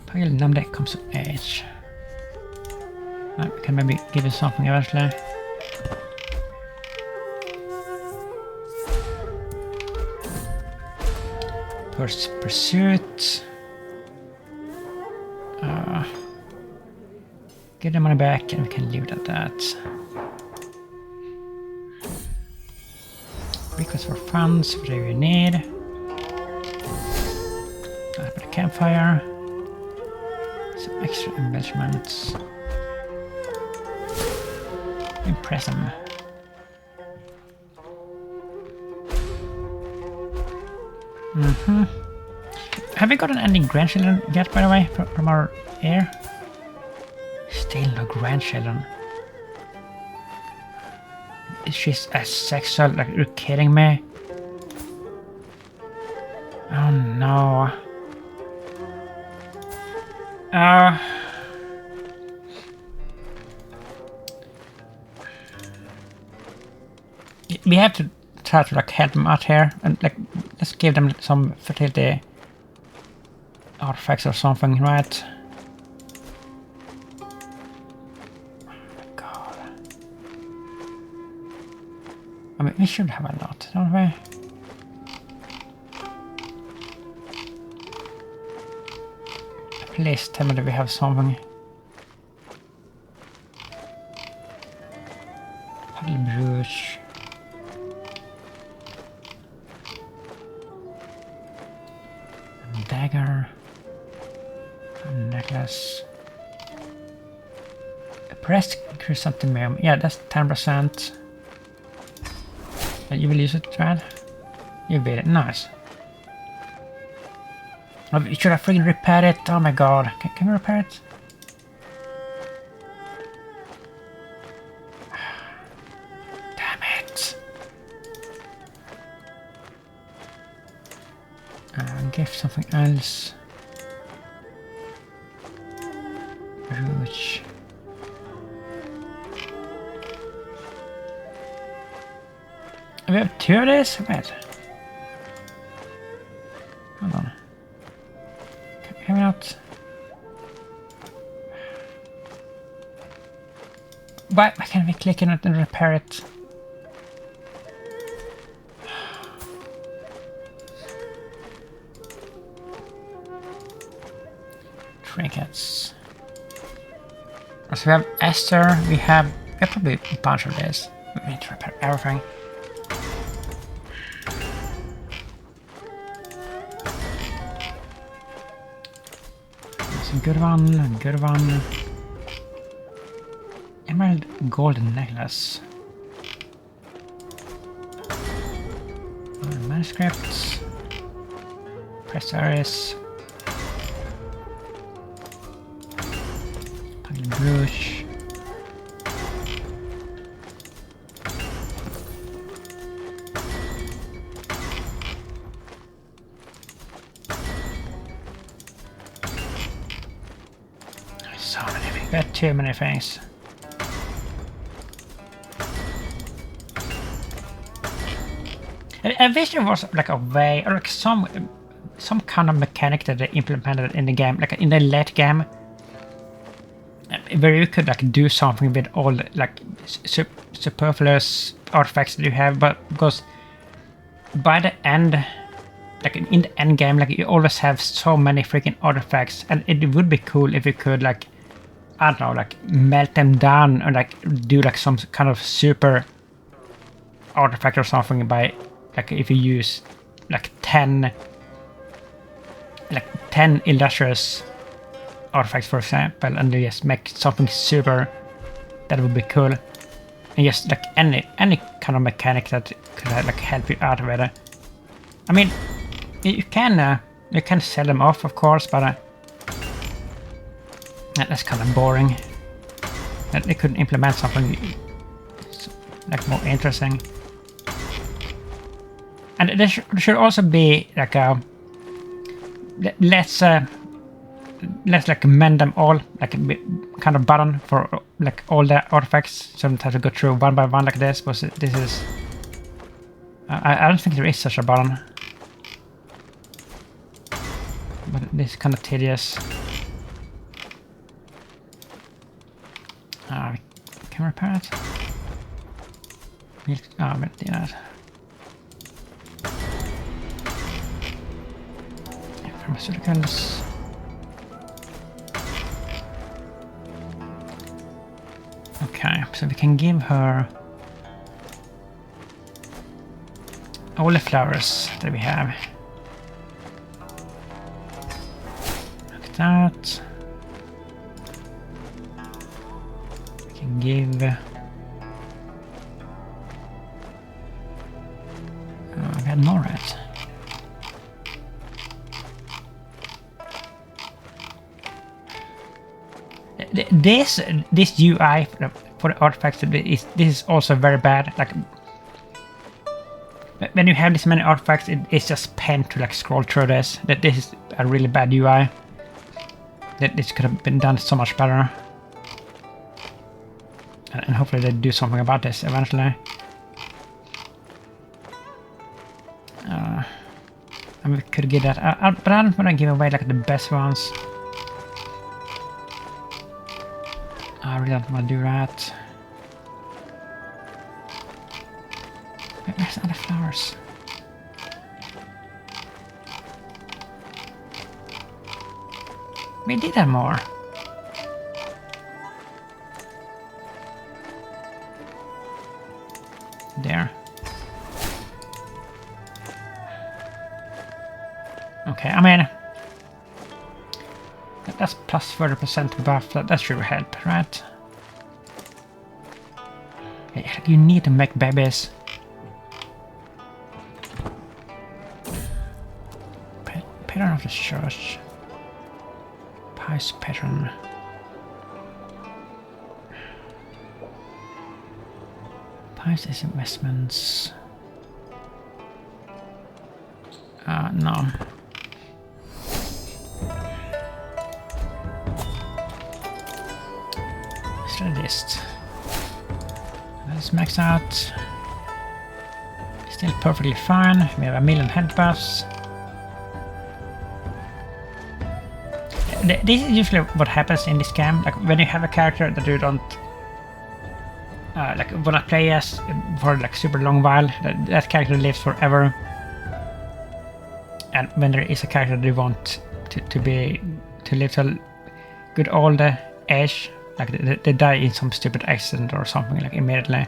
Pugyel Namdek comes of age. We can maybe give you something eventually. Pursuit. Get the money back and we can leave it at that. Request for funds, whatever you need. Put a campfire. Some extra embellishments. Impress them. Have we got an ending grandchildren yet, by the way, from our heir? Still no grandchildren. Is she asexual? Like, you're kidding me? Oh no. We have to try to like help them out here and like let's give them some fertility artifacts or something, right? God. I mean, we should have a lot, don't we? Please tell me that we have something. Paddle brooch. Dagger. Necklace. Pressed chrysanthemum. Yeah, that's 10%. You will use it, right? You beat it. Nice. Oh, should I freaking repair it? Oh my god. Can we repair it? Damn it. Give something else. Rouge. We have 2 of this? Wait. Hold on. Can we not? Why can't we click on it and repair it? Trinkets. So we have Esther, we have probably a bunch of this. We need to repair everything. That's a good one, good one. Emerald golden necklace. Manuscripts. Press Aries. Pugyel brooch. So many things. Got too many things. I wish there was like a way or like some kind of mechanic that they implemented in the game, like in the late game, where you could like do something with all the, like superfluous artifacts that you have, but because by the end, like in the end game, like you always have so many freaking artifacts, and it would be cool if you could like, I don't know, like melt them down and like do like some kind of super artifact or something by like if you use like 10 illustrious artifacts for example, and you just make something super, that would be cool. And just like any kind of mechanic that could like help you out with it. I mean, you can sell them off, of course, but that's kind of boring. That they couldn't implement something like more interesting. And there should also be like a let's like mend them all, like a kind of button for like all the artifacts, so I don't have to go through one by one like this. But this is I don't think there is such a button, but this is kind of tedious. Can we repair it? Oh, we'll do that. Pharmaceuticals. Okay, so we can give her all the flowers that we have. Like that. We can give... we had more red. This UI for the artifacts, this is also very bad. Like when you have this many artifacts, it's just pain to like scroll through this. That this is a really bad UI. That this could have been done so much better. And hopefully they do something about this eventually. And we could get that, but I don't want to give away like the best ones. I really don't want to do that. Where's the other flowers? We did that more. There. Okay, I mean... That's plus 30% buff, that should help, right? You need to make babies. Pattern of the church. Pious pattern. Pious investments. No. List. Let's max out. Still perfectly fine. We have a million head buffs. This is usually what happens in this game. Like when you have a character that you don't like wanna play as for like super long while, that character lives forever. And when there is a character that you want to live till good old age. Like they die in some stupid accident or something like immediately.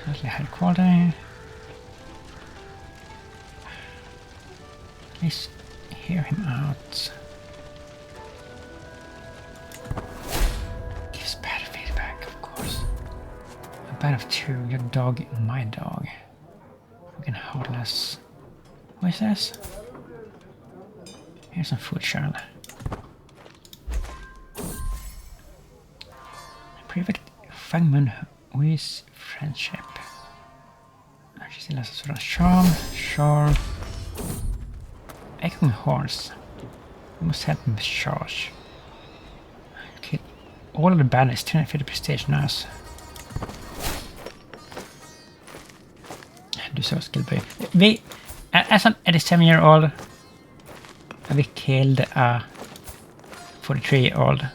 Slightly high quality. Please hear him out. Gives bad feedback, of course. A band of two, your dog, my dog. Fucking heartless. What is this? Here's some food shell. Prefect Fangman with friendship. She still has a sort of charm. Sure. Echoing horns. We must help him charge. Kill all of the bandits, 250 prestige, nice. Do so skill bay. We, as an 87-year-old, we killed a 43-year-old.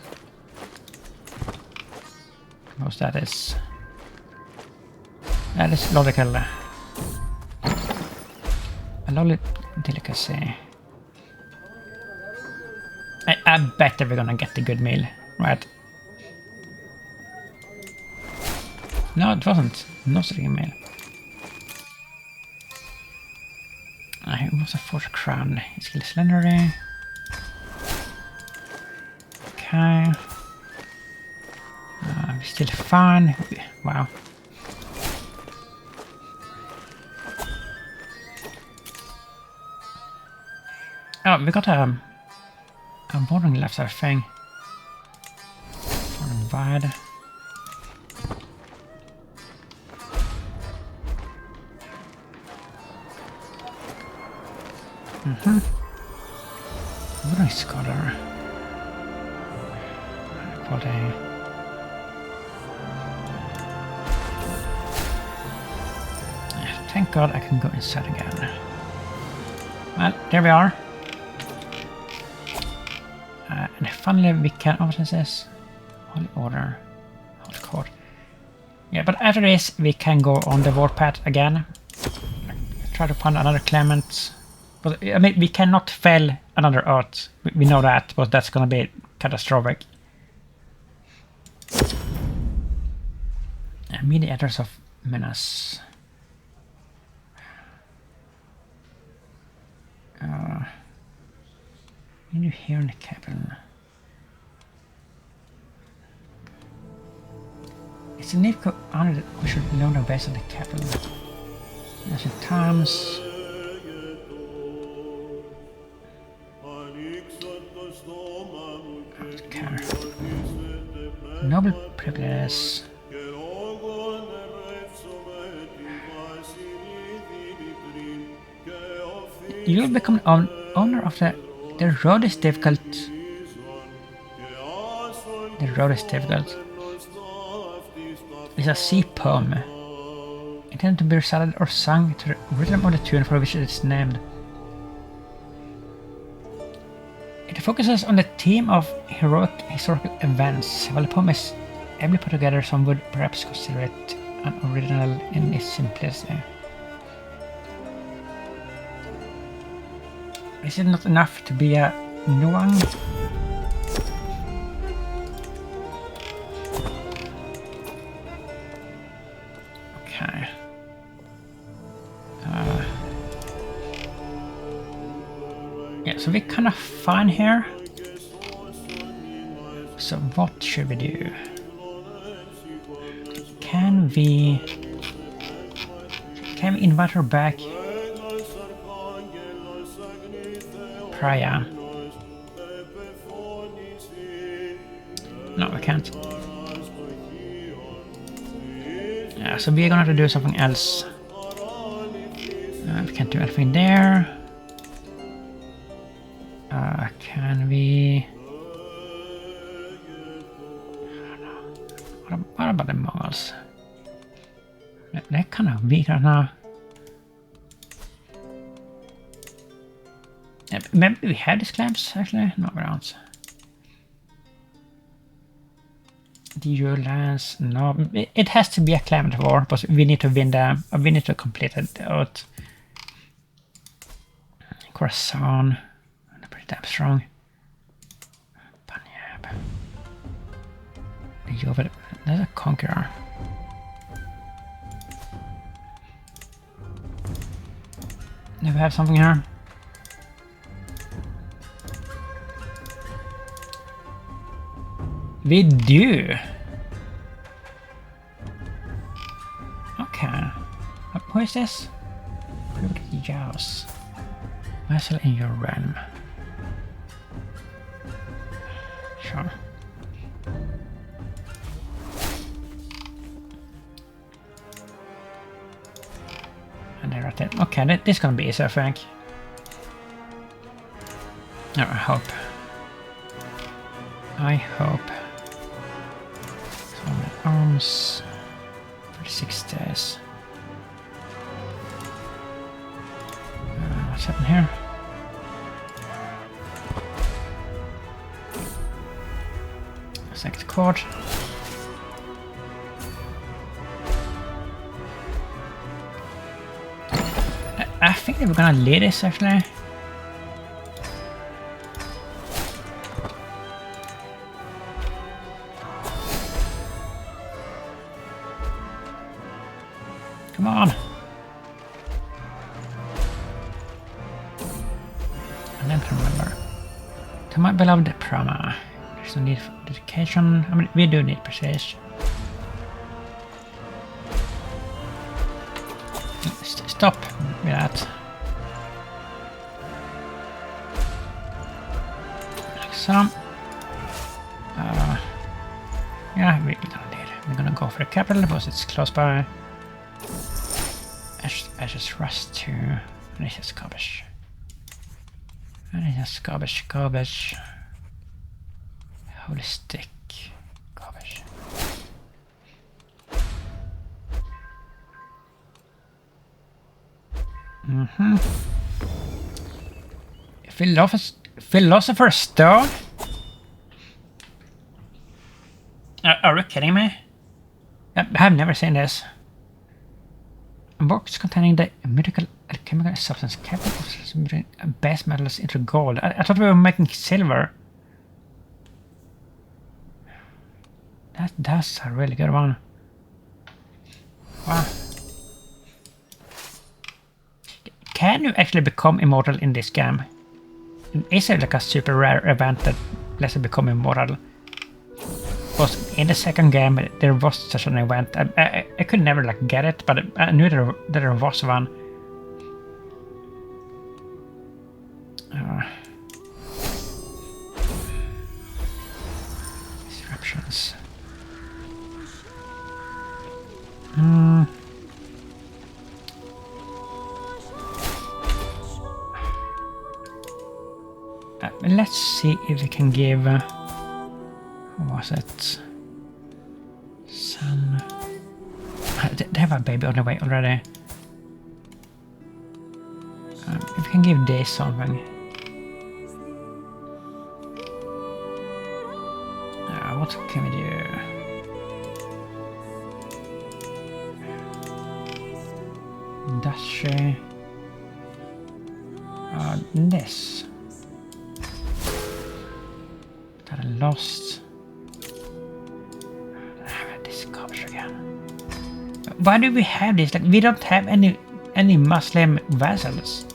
Most that is logical. A lovely delicacy. I bet that we're gonna get a good meal, right? No, it wasn't. No such a meal. It was a 4 crown. His skill is legendary. Okay. We're still fine. Wow. Oh, we got a bordering left side thing. Bordering wide. Bordering scholar. Quality. Thank God I can go inside again. Well, there we are. And finally we can... Oh, what is this? Holy Order. Holy Court. Yeah, but after this we can go on the warpath again. Try to find another Clement. But I mean, we cannot fell another Earth. We know that, but that's gonna be catastrophic. Mediators of Menace. You here in the capital. It's a Nivko honor that we should learn our base at the capital. As in times. Okay. Noble privileges. You will become an owner of the road is difficult. The road is difficult. It's a sea poem. Intended to be recited or sung to the rhythm of the tune for which it is named. It focuses on the theme of heroic historical events. While the poem is ably put together, some would perhaps consider it unoriginal in its simplicity. Is it not enough to be a Nuang? Okay. Yeah, so we're kind of fine here. So what should we do? Can we invite her back? Priya. No, we can't. Yeah, so we're gonna have to do something else. We can't do anything there. Can we... What about the Mongols? They're kind of weak right now. Maybe we have these clamps actually? No, we don't. The Eurlands, no. It has to be a climate war, but we need to win the... we need to complete it out. Khorasan. They're pretty damn strong. Punjab. The Yovel, there's a conqueror. Do we have something here? We do. Okay. Who is this? Yaos. Vessel in your realm. Sure. And they're right there. Okay, this is gonna be easy, I think. No, I hope. I hope. So my arms. 36 days. What's happening here? Second chord. I think they were gonna lead this actually. Come on. And then remember. To my beloved Prama. There's no need for dedication. I mean, we do need precision. Stop with that. Like so. Yeah, we don't need it. We're gonna go for the capital because it's close by. I just rust to. And it's just garbage. And it's just garbage, garbage. Holy stick. Garbage. Philosopher's Stone? Are you kidding me? I have never seen this. A box containing the mythical alchemical substance capable of transmuting base metals into gold. I thought we were making silver. That's a really good one. Wow. Can you actually become immortal in this game? Is it like a super rare event that lets you become immortal? Because in the second game there was such an event. I could never like get it, but I knew there was one. Disruptions. Let's see if we can give. What was it? Sun. They have a baby on the way already. If we can give this something. What can we do? Dashi. This. That I lost. This garbage again. Why do we have this? Like we don't have any Muslim vassals.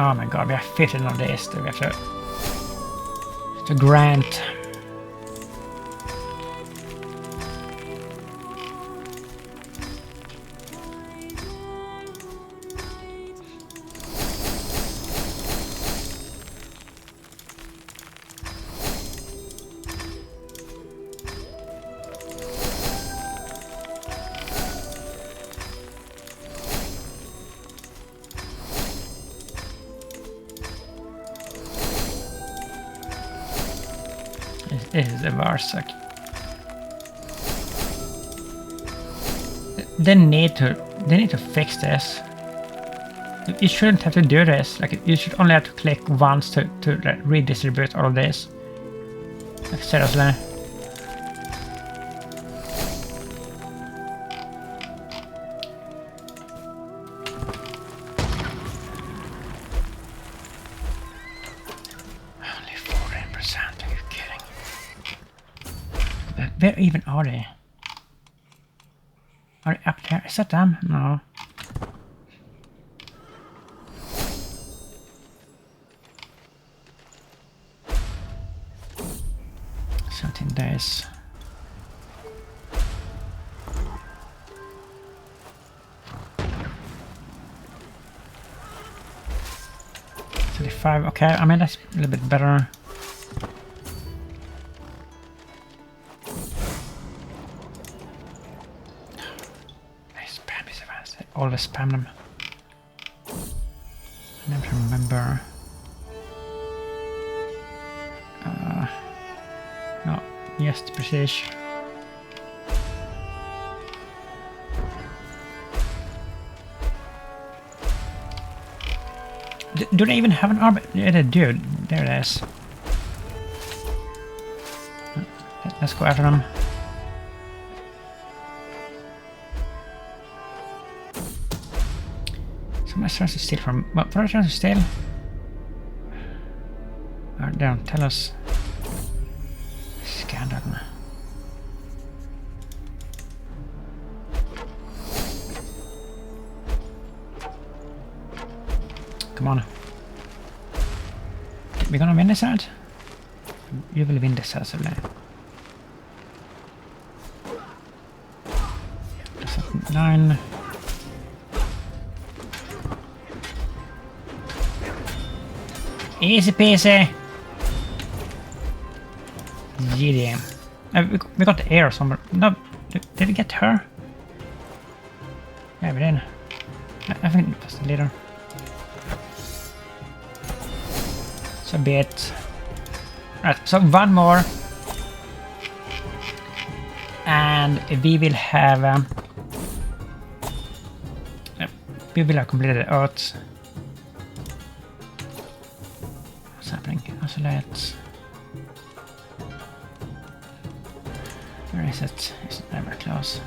Oh my god, we are 15 of this. We have to grant. This is the Varsak. They need to fix this. You shouldn't have to do this. Like you should only have to click once to redistribute all of this. Like seriously. Where even are they? Are they up there? Is that them? No. 17 days. Okay, I mean that's a little bit better. I spam these events. I always spam them. I never remember. No, yes, precis. Do they even have an army? Yeah, they do. There it is. Let's go after them. Somebody's trying to steal from... What are they trying to steal? Oh, don't tell us. Scandal. Come on. We're gonna win this ad? You will win this as well. 9. Easy peasy. GD. We got the air somewhere. No, did we get her? Yeah, we did. I think it was the leader. So a bit. Right, so one more. And we will have... we will have completed the Earth. What's happening? Isolate. Where is it? It's never close.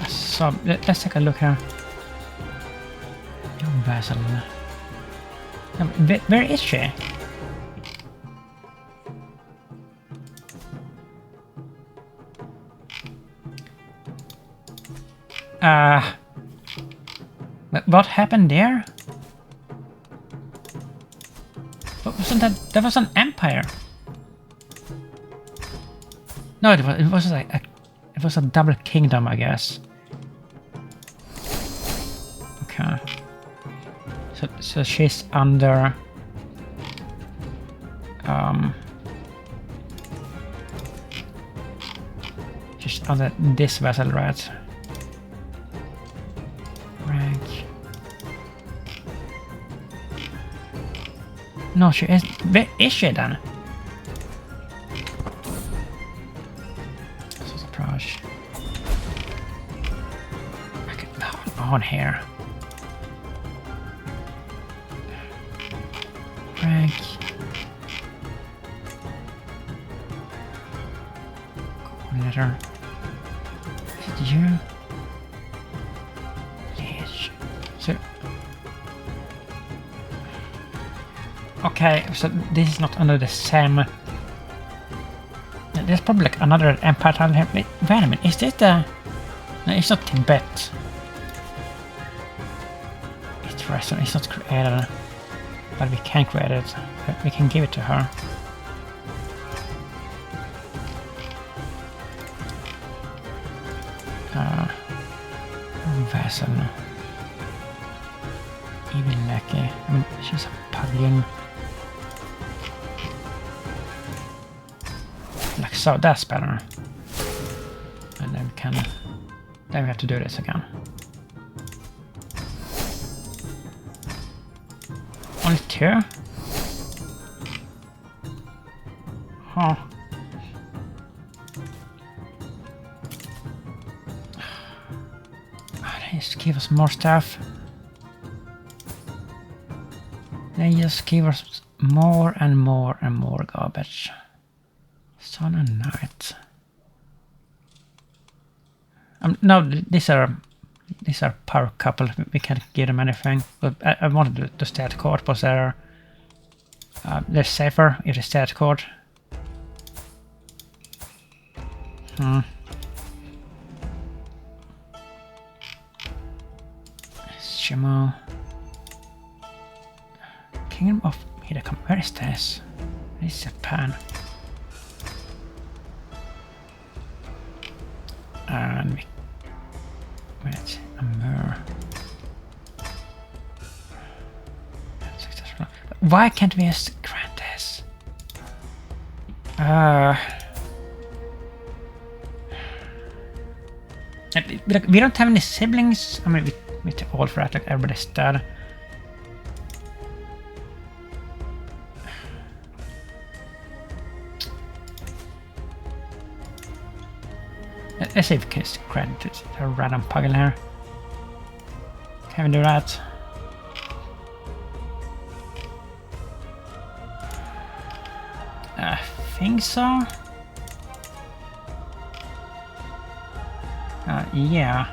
So let's take a look here. Young vessel. Where is she? What happened there? Wasn't that? That was an empire. No, it was like it was a double kingdom, I guess. Okay. So she's under she's under this vessel, right? Rank. No, she is. Where is she then? So surprise. Okay, on here. Rank. Coordinator. Is it you? Yes. So. Okay, so this is not under the same. There's probably like another empire title here. Wait a minute, is this the. No, it's not Tibet. It's restaurant, it's not created. But we can create it. We can give it to her. Vessel. Even lucky. I mean, she's a pugyel. Like so, that's better. And then we can. Then we have to do this again. Only 2? Huh. They just give us more stuff. They just give us more and more and more garbage. Sun and night. No, these are power couple. We can't give them anything. But I wanted to stay at court because they're safer if they stay at court. Shimo. Kingdom of Hidakam. Where is this? This is Japan. And we... Wait, Amur. Why can't we just grant this? We don't have any siblings. I mean, we're too old for that, like everybody's dead. Let's see if we can grant it a random pugyel here. Can we do that? I think so. Yeah.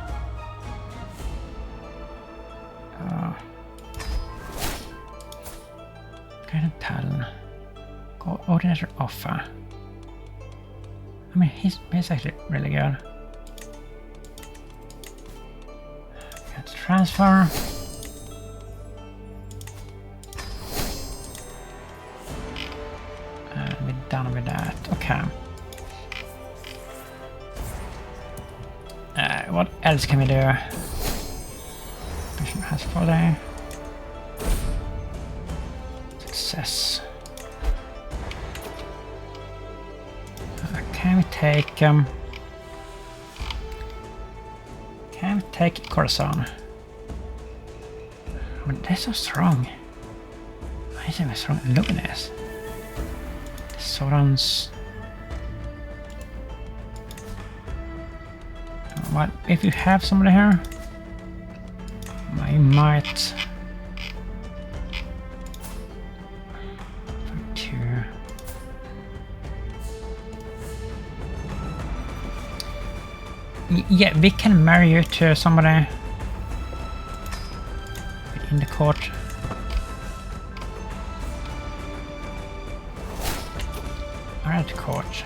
Monumental. Coordinator offer. I mean, he's actually really good. Let's transfer. And we're done with that. Okay. What else can we do? Mission has for there. Success. Can we take Khorasan? I mean, they're so strong. Why is it so strong? Look at this. The Sorans. What if you have somebody here? I might. For 2. Yeah, we can marry you to somebody in the court. Alright, court.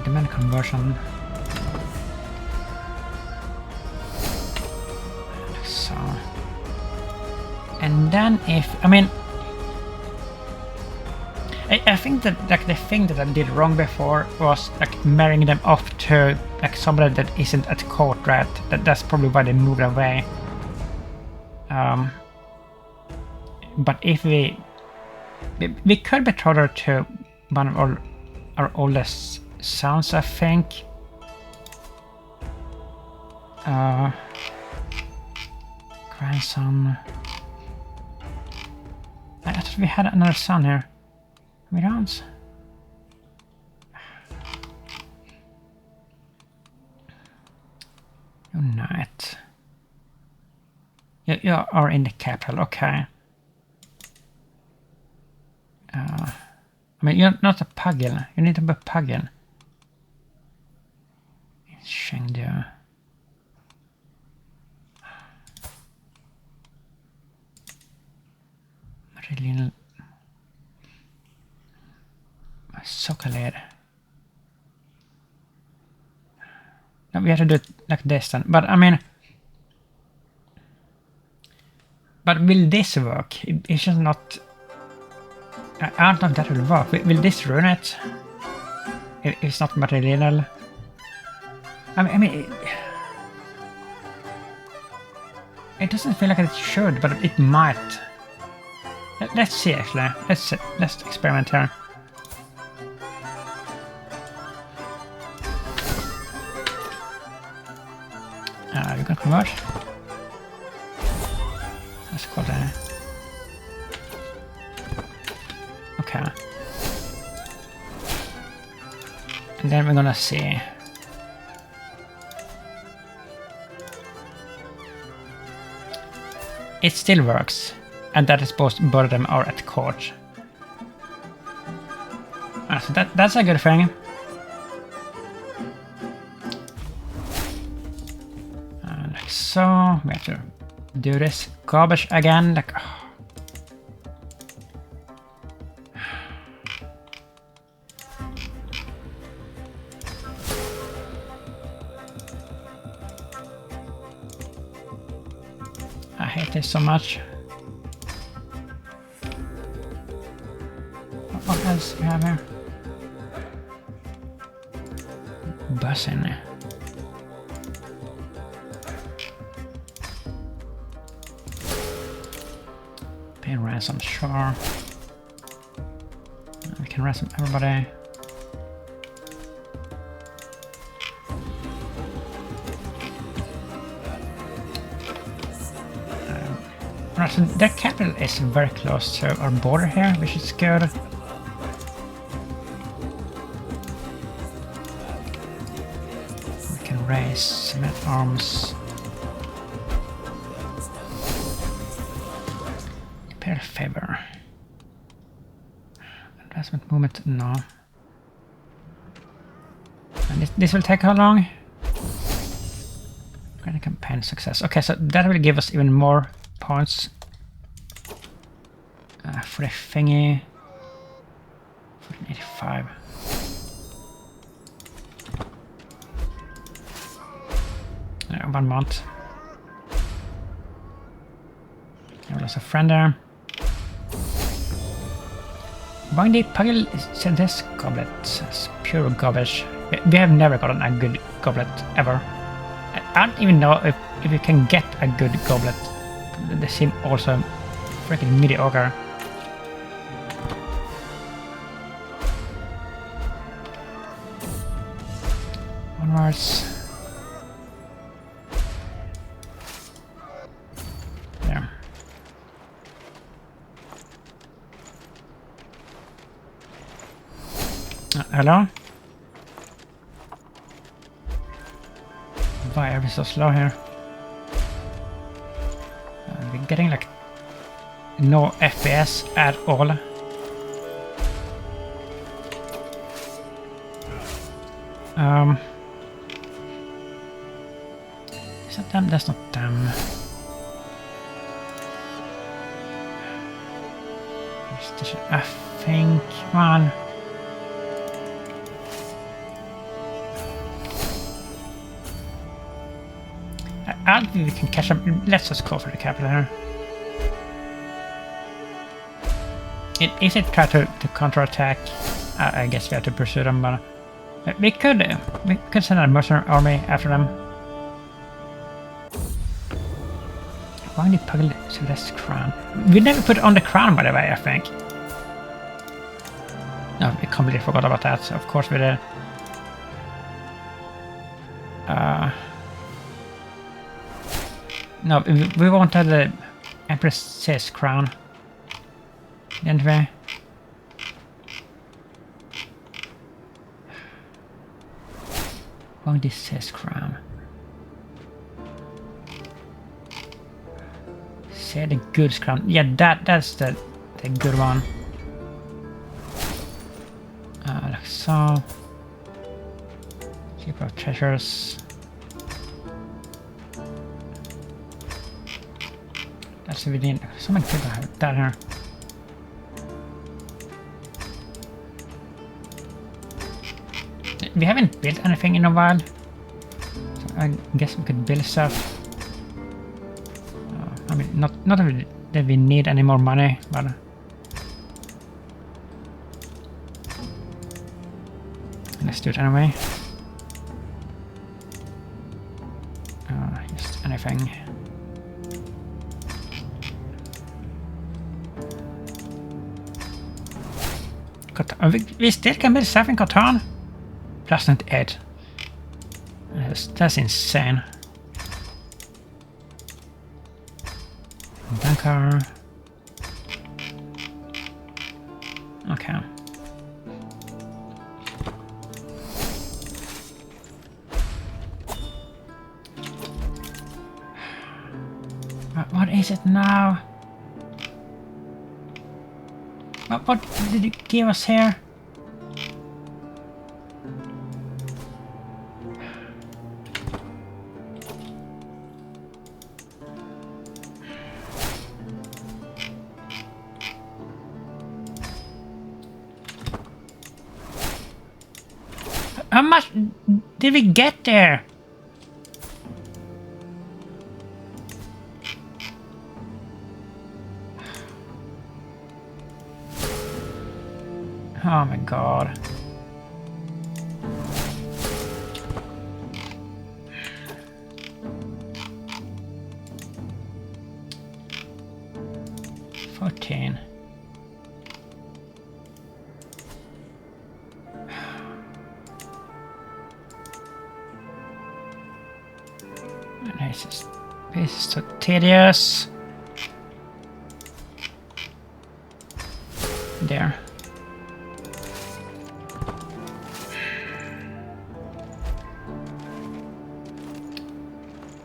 Demand conversion. So, and then if I mean, I think that like the thing that I did wrong before was like marrying them off to like somebody that isn't at court, right? That's probably why they moved away. But if we could betroth her to one of our oldest sons, I think. Grandson. I thought we had another son here. We don't. Unite. You are in the capital, okay. I mean, you're not a pugyel. You need to be a pugyel. In Chengdu. Marilyn. Sokoled. No, we have to do it like this then. But I mean, but will this work? It's just not. I don't know if that will work. Will this ruin it? It's not material. I mean, it doesn't feel like it should, but it might. Let's see actually. Let's experiment here. You can convert. Let's go there. Okay. And then we're gonna see. It still works. And that is both of them are at court. So that's a good thing. And like so, we have to do this garbage again. Like, oh. hate this so much. What else do we have here? Buzzing. Pay ransom, sure. We can ransom everybody. Right, so their capital is very close to our border here, which is good. We can raise cement arms. Imperial favor. Advancement movement, no. And this will take how long? Grand campaign success. Okay, so that will give us even more points for the thingy. 1485. Yeah, 1 month. There was a friend there. Buying the pugyel said this goblet is pure garbage. We have never gotten a good goblet ever. I don't even know if you can get a good goblet. They seem also freaking mediocre. Onwards. There. Hello? Why are we so slow here? We're getting like no FPS at all. Is that them? That's not them. I think, come on. I don't think we can catch them. Let's just go for the capital here. If they try to counterattack, I guess we have to pursue them, but we could send a mercenary army after them. Why did Pugyel Celeste crown? We never put on the crown, by the way, I think. No, we completely forgot about that, so of course we did. No, we wanted the Empress's crown, didn't we? Wrong, this says crown. Say the good crown. Yeah, that's the good one. Like so. Keeper of treasures. That's what we need. So many people have that here. We haven't built anything in a while, so I guess we could build stuff. I mean, not that we need any more money, but let's do it anyway. Just anything. We still can build stuff in Catan. Plus not 8. That's insane. Bunker. Okay. What is it now? What did it give us here? How much did we get there? Oh my god. $14. This is so tedious. There.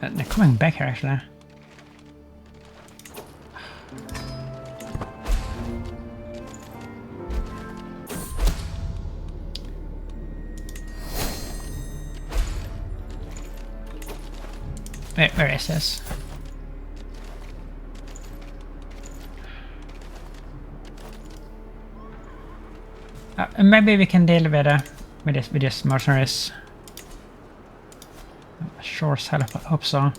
They're coming back here actually. Where is this? Maybe we can deal with this mercenaries. Sure, I hope so.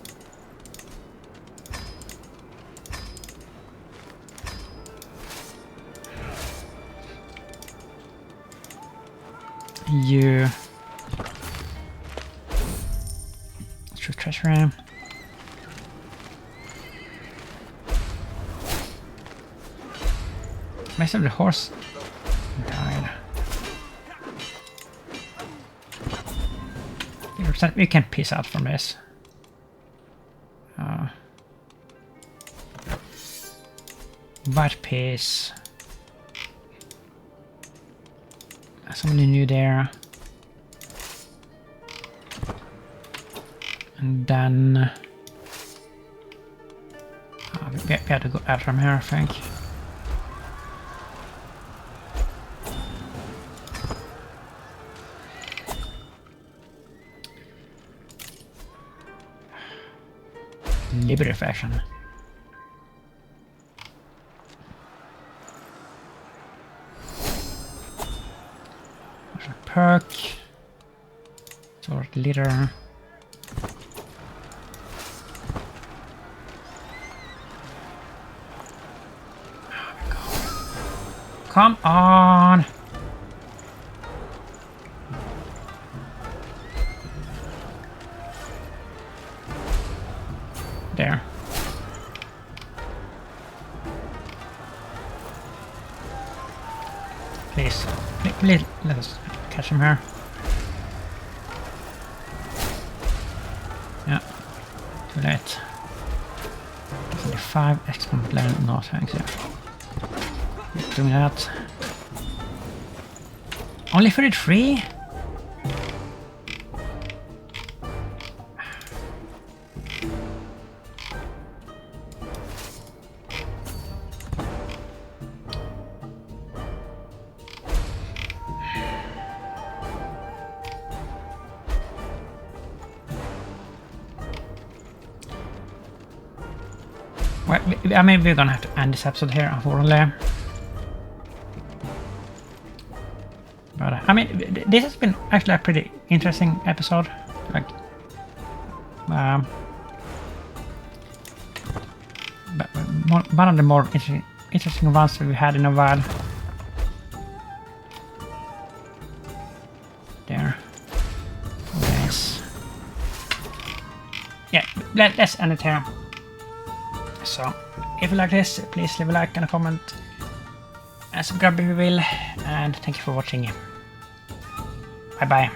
You should treasure him. Most of the horse died. We can piece out from this. White piece. Somebody new there. And then we have to go out from here, I think. Liberty faction. There's a perk. Sword leader. Come on! There. Please, let us catch him here. Yeah, too late. 25 expert land, no thanks, yeah. Doing that. Only 33? Well, I mean, we're gonna have to end this episode here, unfortunately. But I mean, this has been actually a pretty interesting episode. Like, but one of the more interesting ones that we had in a while. There. Nice. Yeah, let's end it here. So, if you like this, please leave a like and a comment. And subscribe if you will. And thank you for watching. Bye bye.